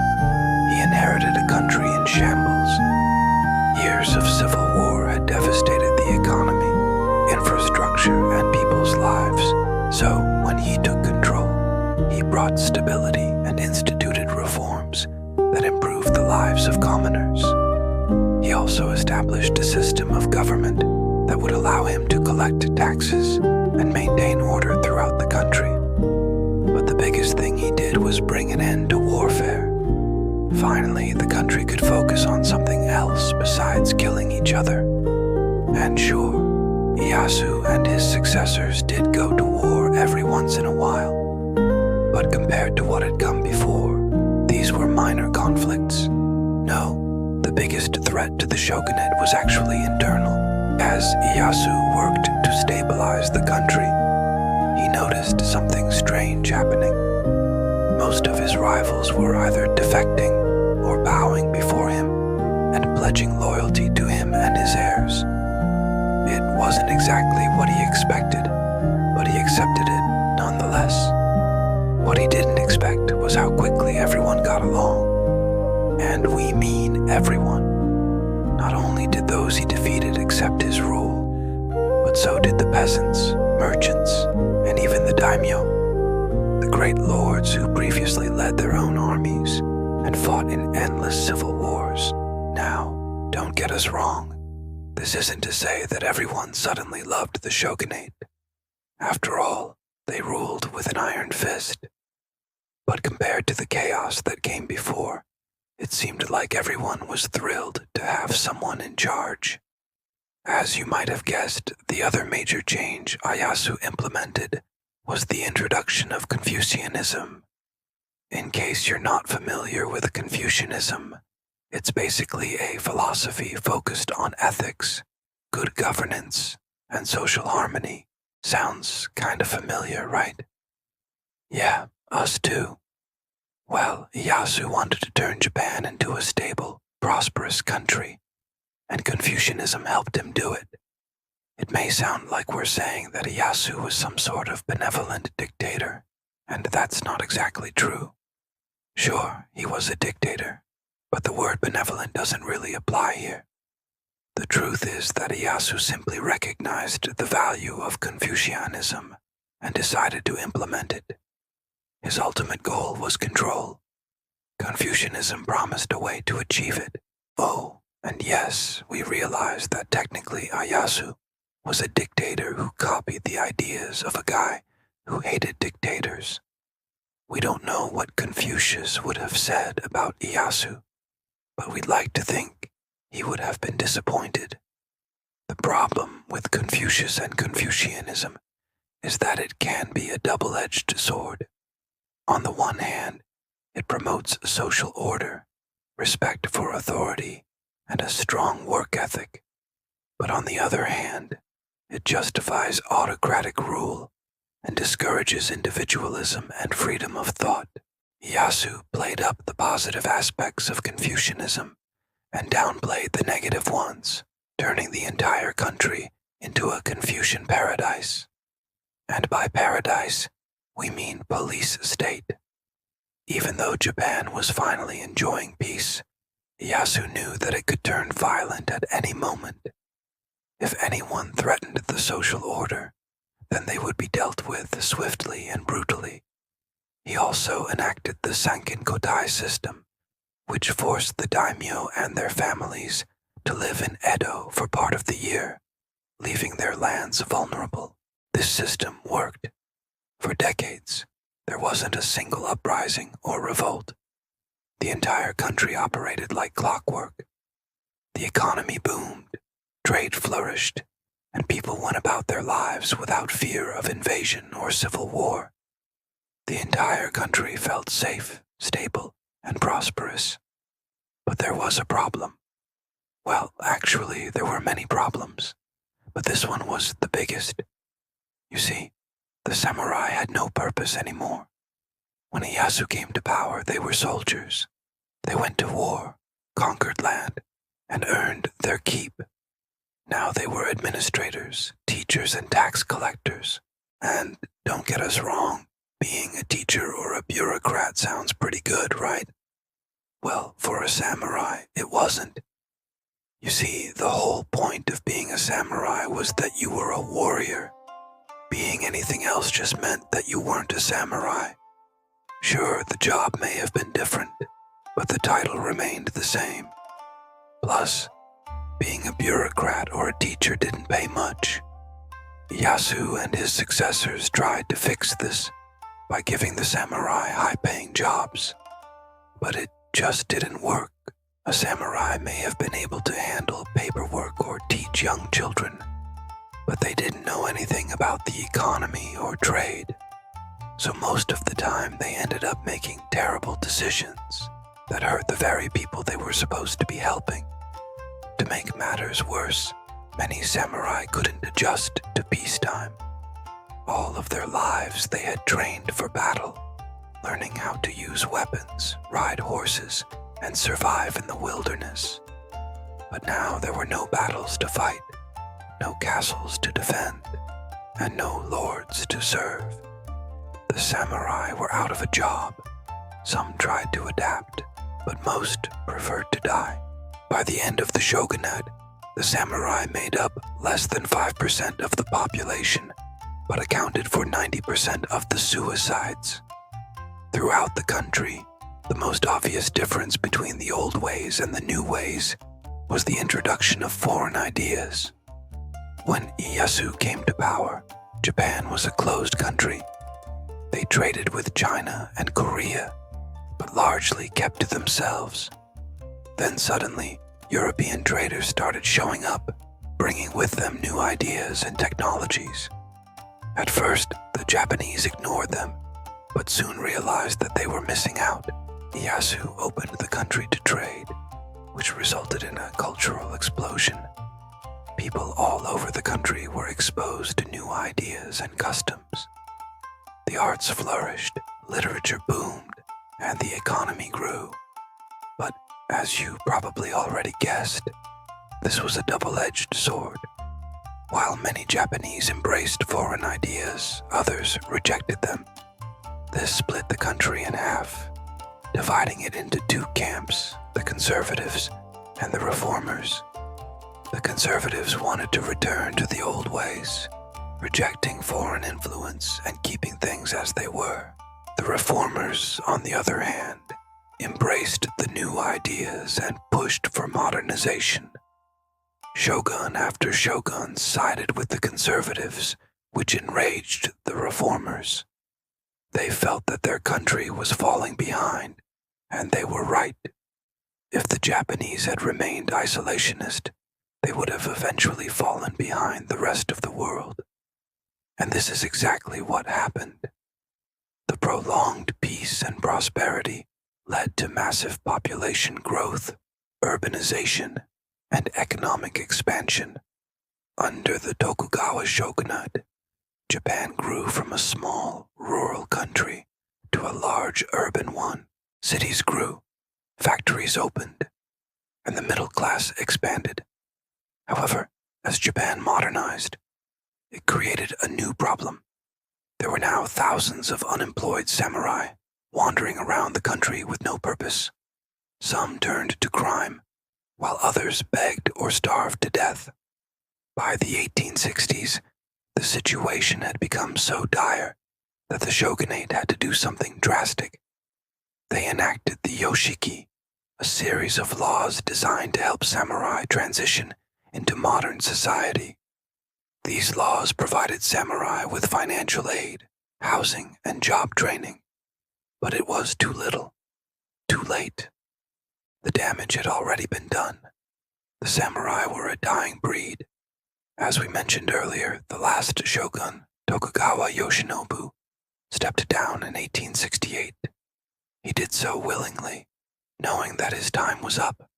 he inherited a country in shambles. Years of civil war had devastated the economy, infrastructure, and people's lives. So, when he took control, he brought stability and instituted reforms that improved the lives of commoners. He also established a system of government that would allow him to collect taxes and maintain order throughout the country. But the biggest thing he did was bring an end to warfare. Finally, the country could focus on something else besides killing each other. And sure, Ieyasu and his successors did go to war every once in a while. But compared to what had come before, these were minor conflicts. No, the biggest threat to the shogunate was actually internal. As Ieyasu worked to stabilize the country, he noticed something strange happening. Most of his rivals were either defecting or bowing before him and pledging loyalty to him and his heirs. It wasn't exactly what he expected, but he accepted it nonetheless. What he didn't expect was how quickly everyone got along. And we mean everyone. Not only did those he defeated accept his rule, but so did the peasants, merchants, and even the daimyo, the great lords who previously led their own armies and fought in endless civil wars. Now, don't get us wrong. This isn't to say that everyone suddenly loved the shogunate. After all, they ruled with an iron fist. But compared to the chaos that came before, it seemed like everyone was thrilled to have someone in charge. As you might have guessed, the other major change Ieyasu implemented was the introduction of Confucianism. In case you're not familiar with Confucianism, it's basically a philosophy focused on ethics, good governance, and social harmony. Sounds kind of familiar, right? Yeah, us too. Well, Ieyasu wanted to turn Japan into a stable, prosperous country, and Confucianism helped him do it. It may sound like we're saying that Ieyasu was some sort of benevolent dictator, and that's not exactly true. Sure, he was a dictator, but the word benevolent doesn't really apply here. The truth is that Ieyasu simply recognized the value of Confucianism and decided to implement it. His ultimate goal was control. Confucianism promised a way to achieve it. Oh, and yes, we realize that technically Ieyasu was a dictator who copied the ideas of a guy who hated dictators. We don't know what Confucius would have said about Ieyasu, but we'd like to think he would have been disappointed. The problem with Confucius and Confucianism is that it can be a double-edged sword. On the one hand, it promotes social order, respect for authority, and a strong work ethic. But on the other hand, it justifies autocratic rule and discourages individualism and freedom of thought. Ieyasu played up the positive aspects of Confucianism and downplayed the negative ones, turning the entire country into a Confucian paradise. And by paradise, we mean police state. Even though Japan was finally enjoying peace, Ieyasu knew that it could turn violent at any moment. If anyone threatened the social order, then they would be dealt with swiftly and brutally. He also enacted the Sankin-Kotai system, which forced the daimyo and their families to live in Edo for part of the year, leaving their lands vulnerable. This system worked. For decades, there wasn't a single uprising or revolt. The entire country operated like clockwork. The economy boomed, trade flourished, and people went about their lives without fear of invasion or civil war. The entire country felt safe, stable, and prosperous. But there was a problem. Well, actually, there were many problems, but this one was the biggest. You see, the samurai had no purpose anymore. When Ieyasu came to power, they were soldiers. They went to war, conquered land, and earned their keep. Now they were administrators, teachers, and tax collectors. And don't get us wrong, being a teacher or a bureaucrat sounds pretty good, right? Well, for a samurai, it wasn't. You see, the whole point of being a samurai was that you were a warrior. Being anything else just meant that you weren't a samurai. Sure, the job may have been different, but the title remained the same. Plus, being a bureaucrat or a teacher didn't pay much. Ieyasu and his successors tried to fix this by giving the samurai high-paying jobs. But it just didn't work. A samurai may have been able to handle paperwork or teach young children, but they didn't know anything about the economy or trade. So most of the time they ended up making terrible decisions that hurt the very people they were supposed to be helping. To make matters worse, many samurai couldn't adjust to peacetime. All of their lives they had trained for battle, learning how to use weapons, ride horses, and survive in the wilderness. But now there were no battles to fight, no castles to defend, and no lords to serve. The samurai were out of a job. Some tried to adapt, but most preferred to die. By the end of the shogunate, The samurai made up less than 5% of the population, but accounted for 90% of the suicides. Throughout the country, the most obvious difference between the old ways and the new ways was the introduction of foreign ideas. When Ieyasu came to power, Japan was a closed country. They traded with China and Korea, but largely kept to themselves. Then suddenly, European traders started showing up, bringing with them new ideas and technologies. At first, the Japanese ignored them, but soon realized that they were missing out. Ieyasu opened the country to trade, which resulted in a cultural explosion. People all over the country were exposed to new ideas and customs. The arts flourished, literature boomed, and the economy grew. But as you probably already guessed, this was a double-edged sword. While many Japanese embraced foreign ideas, others rejected them. This split the country in half, dividing it into two camps, the conservatives and the reformers. The conservatives wanted to return to the old ways, rejecting foreign influence and keeping things as they were. The reformers, on the other hand, embraced the new ideas and pushed for modernization. Shogun after shogun sided with the conservatives, which enraged the reformers. They felt that their country was falling behind, and they were right. If the Japanese had remained isolationist, they would have eventually fallen behind the rest of the world. And this is exactly what happened. The prolonged peace and prosperity led to massive population growth, urbanization, and economic expansion. Under the Tokugawa shogunate, Japan grew from a small, rural country to a large urban one. Cities grew, factories opened, and the middle class expanded. However, as Japan modernized, it created a new problem. There were now thousands of unemployed samurai wandering around the country with no purpose. Some turned to crime, while others begged or starved to death. By the 1860s, the situation had become so dire that the shogunate had to do something drastic. They enacted the Yoshiki, a series of laws designed to help samurai transition into modern society. These laws provided samurai with financial aid, housing, and job training. But it was too little, too late. The damage had already been done. The samurai were a dying breed. As we mentioned earlier, the last shogun, Tokugawa Yoshinobu, stepped down in 1868. He did so willingly, knowing that his time was up.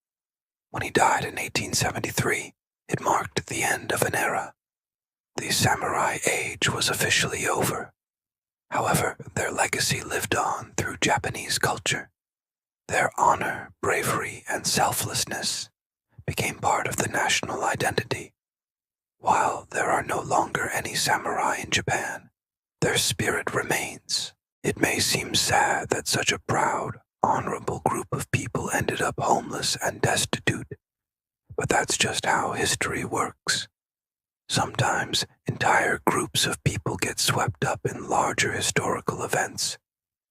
When he died in 1873, it marked the end of an era. The samurai age was officially over. However, their legacy lived on through Japanese culture. Their honor, bravery, and selflessness became part of the national identity. While there are no longer any samurai in Japan, their spirit remains. It may seem sad that such a proud, honorable group of people ended up homeless and destitute, but that's just how history works. Sometimes entire groups of people get swept up in larger historical events,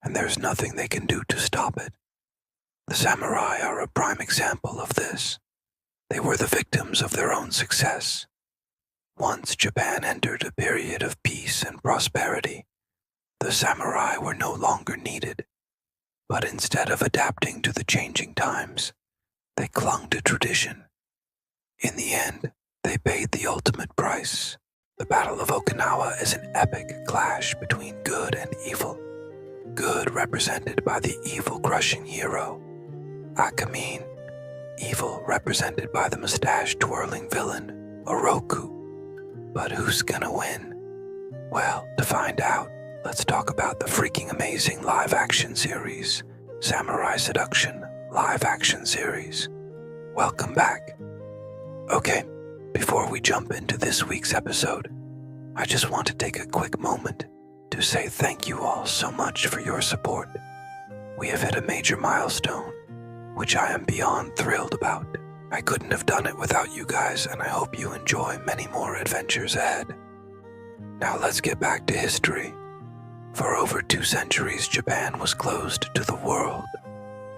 and there's nothing they can do to stop it. The samurai are a prime example of this. They were the victims of their own success. Once Japan entered a period of peace and prosperity, the samurai were no longer needed. But instead of adapting to the changing times, they clung to tradition. In the end, they paid the ultimate price. The Battle of Okinawa is an epic clash between good and evil. Good represented by the evil-crushing hero, Akamine. Evil represented by the mustache-twirling villain, Oroku. But who's gonna win? Well, to find out, let's talk about the freaking amazing live-action series, Samurai Seduction live-action series. Welcome back. Okay, before we jump into this week's episode, I just want to take a quick moment to say thank you all so much for your support. We have hit a major milestone, which I am beyond thrilled about. I couldn't have done it without you guys, and I hope you enjoy many more adventures ahead. Now let's get back to history. For over 2 centuries, Japan was closed to the world.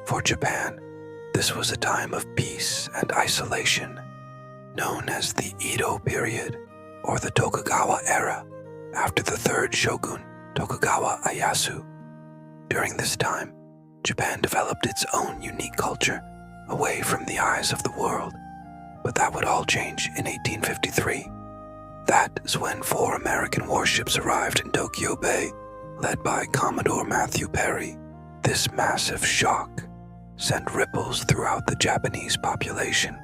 For Japan, this was a time of peace and isolation, known as the Edo period, or the Tokugawa era, after the third shogun, Tokugawa Ieyasu. During this time, Japan developed its own unique culture, away from the eyes of the world. But that would all change in 1853. That is when 4 American warships arrived in Tokyo Bay, led by Commodore Matthew Perry. This massive shock sent ripples throughout the Japanese population.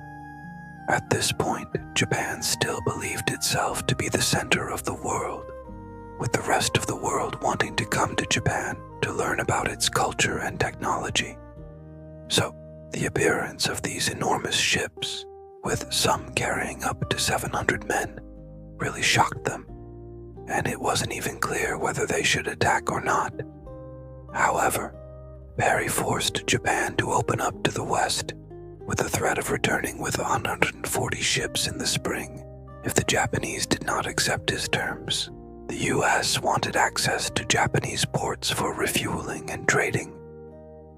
At this point, Japan still believed itself to be the center of the world, with the rest of the world wanting to come to Japan to learn about its culture and technology. So, the appearance of these enormous ships, with some carrying up to 700 men, really shocked them, and it wasn't even clear whether they should attack or not. However, Perry forced Japan to open up to the West, with the threat of returning with 140 ships in the spring if the Japanese did not accept his terms. The US wanted access to Japanese ports for refueling and trading.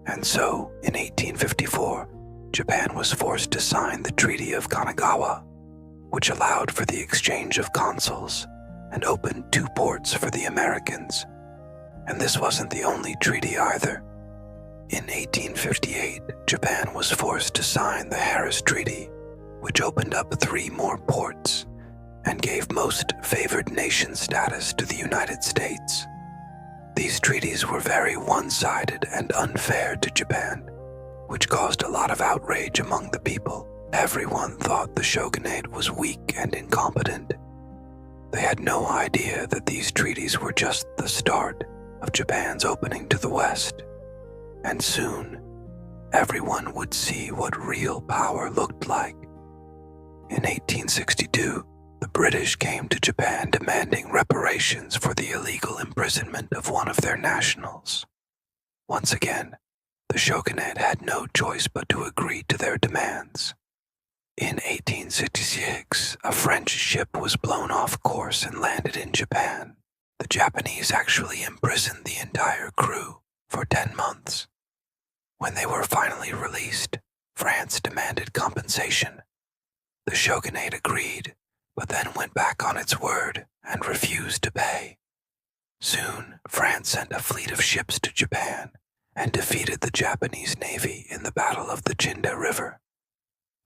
And so, in 1854, Japan was forced to sign the Treaty of Kanagawa, which allowed for the exchange of consuls and opened 2 ports for the Americans. And this wasn't the only treaty either. In 1858, Japan was forced to sign the Harris Treaty, which opened up 3 more ports and gave most favored nation status to the United States. These treaties were very one-sided and unfair to Japan, which caused a lot of outrage among the people. Everyone thought the shogunate was weak and incompetent. They had no idea that these treaties were just the start of Japan's opening to the West. And soon, everyone would see what real power looked like. In 1862, the British came to Japan demanding reparations for the illegal imprisonment of one of their nationals. Once again, the shogunate had no choice but to agree to their demands. In 1866, a French ship was blown off course and landed in Japan. The Japanese actually imprisoned the entire crew for 10 months. When they were finally released, France demanded compensation. The shogunate agreed, but then went back on its word and refused to pay. Soon, France sent a fleet of ships to Japan and defeated the Japanese navy in the Battle of the Chinda River.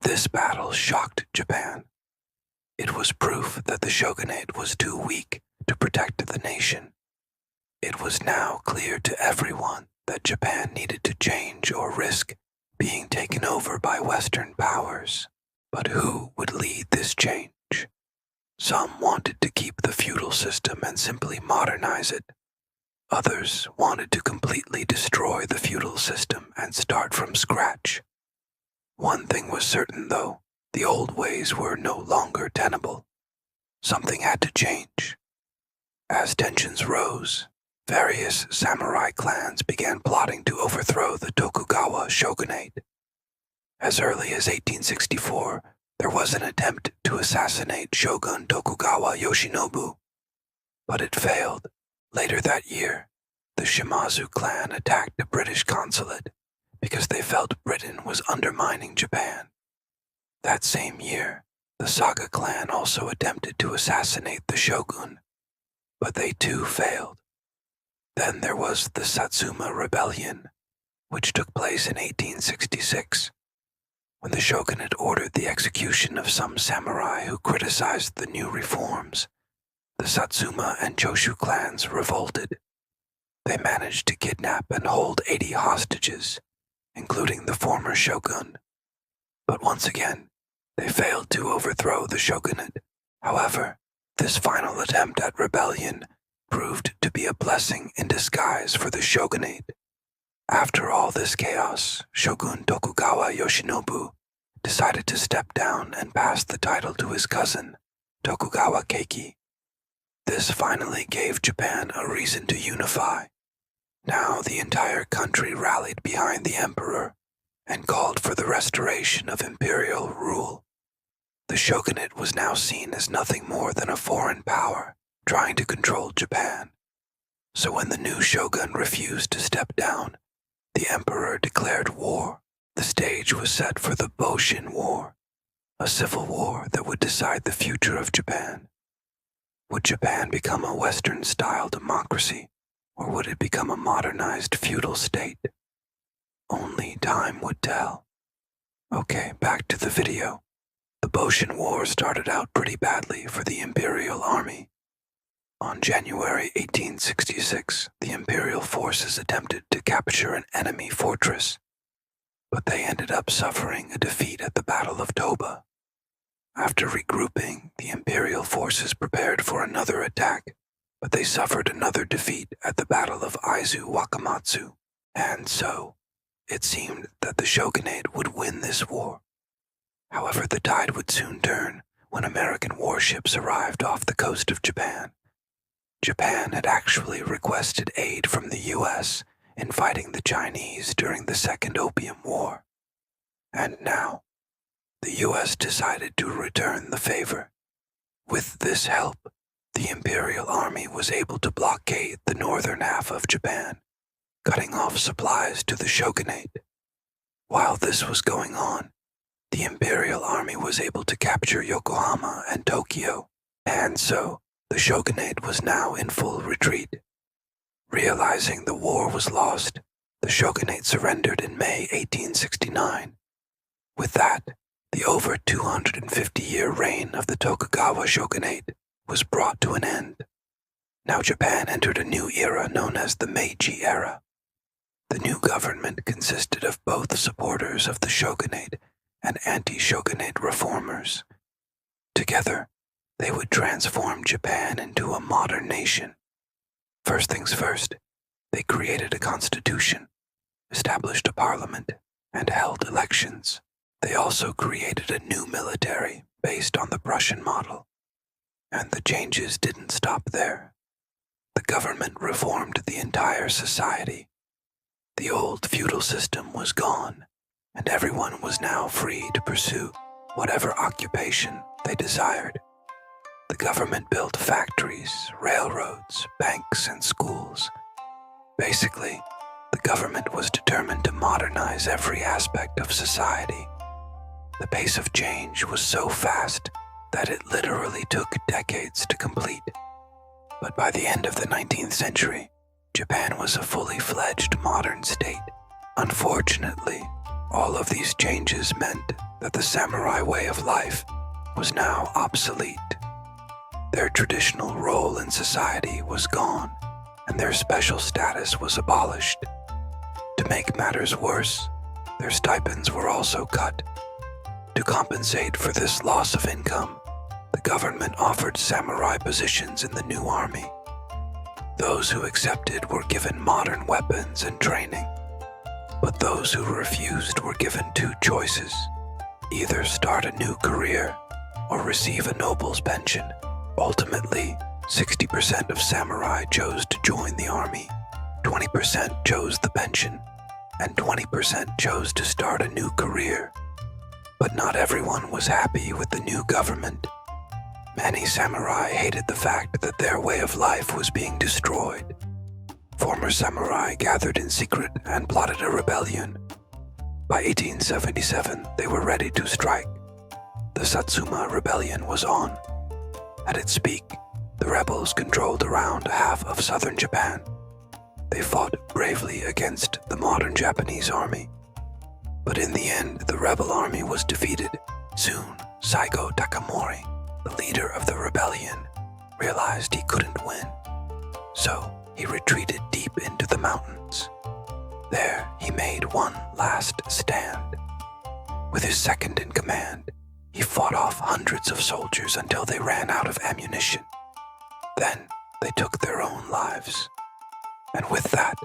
This battle shocked Japan. It was proof that the shogunate was too weak to protect the nation. It was now clear to everyone that Japan needed to change or risk being taken over by Western powers. But who would lead this change? Some wanted to keep the feudal system and simply modernize it. Others wanted to completely destroy the feudal system and start from scratch. One thing was certain, though, the old ways were no longer tenable. Something had to change. As tensions rose, various samurai clans began plotting to overthrow the Tokugawa shogunate. As early as 1864, there was an attempt to assassinate Shogun Tokugawa Yoshinobu, but it failed. Later that year, the Shimazu clan attacked a British consulate because they felt Britain was undermining Japan. That same year, the Saga clan also attempted to assassinate the shogun, but they too failed. Then there was the Satsuma Rebellion, which took place in 1866, when the shogunate ordered the execution of some samurai who criticized the new reforms. The Satsuma and Choshu clans revolted. They managed to kidnap and hold 80 hostages, including the former shogun. But once again, they failed to overthrow the shogunate. However, this final attempt at rebellion proved to be a blessing in disguise for the shogunate. After all this chaos, Shogun Tokugawa Yoshinobu decided to step down and pass the title to his cousin, Tokugawa Keiki. This finally gave Japan a reason to unify. Now the entire country rallied behind the emperor, and called for the restoration of imperial rule. The shogunate was now seen as nothing more than a foreign power trying to control Japan. So when the new shogun refused to step down, the emperor declared war. The stage was set for the Boshin War, a civil war that would decide the future of Japan. Would Japan become a Western-style democracy, or would it become a modernized feudal state? Only time would tell. Okay, back to the video. The Boshin War started out pretty badly for the Imperial Army. On January 1866, the Imperial forces attempted to capture an enemy fortress, but they ended up suffering a defeat at the Battle of Toba. After regrouping, the Imperial forces prepared for another attack, but they suffered another defeat at the Battle of Aizu-Wakamatsu, and so it seemed that the shogunate would win this war. However, the tide would soon turn when American warships arrived off the coast of Japan. Japan had actually requested aid from the U.S. in fighting the Chinese during the Second Opium War. And now, the U.S. decided to return the favor. With this help, the Imperial Army was able to blockade the northern half of Japan, cutting off supplies to the shogunate. While this was going on, the Imperial Army was able to capture Yokohama and Tokyo, and so the shogunate was now in full retreat. Realizing the war was lost, the shogunate surrendered in May 1869. With that, the over 250-year reign of the Tokugawa shogunate was brought to an end. Now Japan entered a new era known as the Meiji era. The new government consisted of both supporters of the shogunate and anti-shogunate reformers. Together, they would transform Japan into a modern nation. First things first, they created a constitution, established a parliament, and held elections. They also created a new military based on the Prussian model. And the changes didn't stop there. The government reformed the entire society. The old feudal system was gone, and everyone was now free to pursue whatever occupation they desired. The government built factories, railroads, banks, and schools. Basically, the government was determined to modernize every aspect of society. The pace of change was so fast that it literally took decades to complete. But by the end of the 19th century, Japan was a fully fledged modern state. Unfortunately, all of these changes meant that the samurai way of life was now obsolete. Their traditional role in society was gone, and their special status was abolished. To make matters worse, their stipends were also cut. To compensate for this loss of income, the government offered samurai positions in the new army. Those who accepted were given modern weapons and training, but those who refused were given two choices: either start a new career or receive a noble's pension. Ultimately, 60% of samurai chose to join the army, 20% chose the pension, and 20% chose to start a new career. But not everyone was happy with the new government. Many samurai hated the fact that their way of life was being destroyed. Former samurai gathered in secret and plotted a rebellion. By 1877, they were ready to strike. The Satsuma Rebellion was on. At its peak, the rebels controlled around half of southern Japan. They fought bravely against the modern Japanese army. But in the end, the rebel army was defeated. Soon, Saigo Takamori, the leader of the rebellion, realized he couldn't win. So he retreated deep into the mountains. There, he made one last stand. With his second in command, he fought off hundreds of soldiers until they ran out of ammunition. Then they took their own lives. And with that,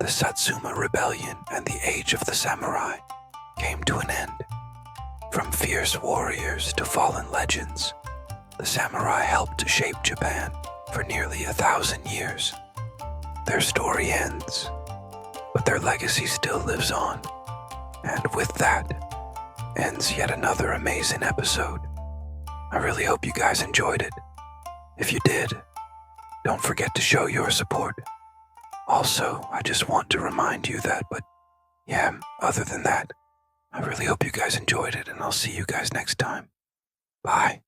the Satsuma Rebellion and the Age of the Samurai came to an end. From fierce warriors to fallen legends, the samurai helped to shape Japan for nearly 1,000 years. Their story ends, but their legacy still lives on. And with that, ends yet another amazing episode. I really hope you guys enjoyed it. If you did, don't forget to show your support. Also, I just want to remind you that, other than that, I really hope you guys enjoyed it, and I'll see you guys next time. Bye.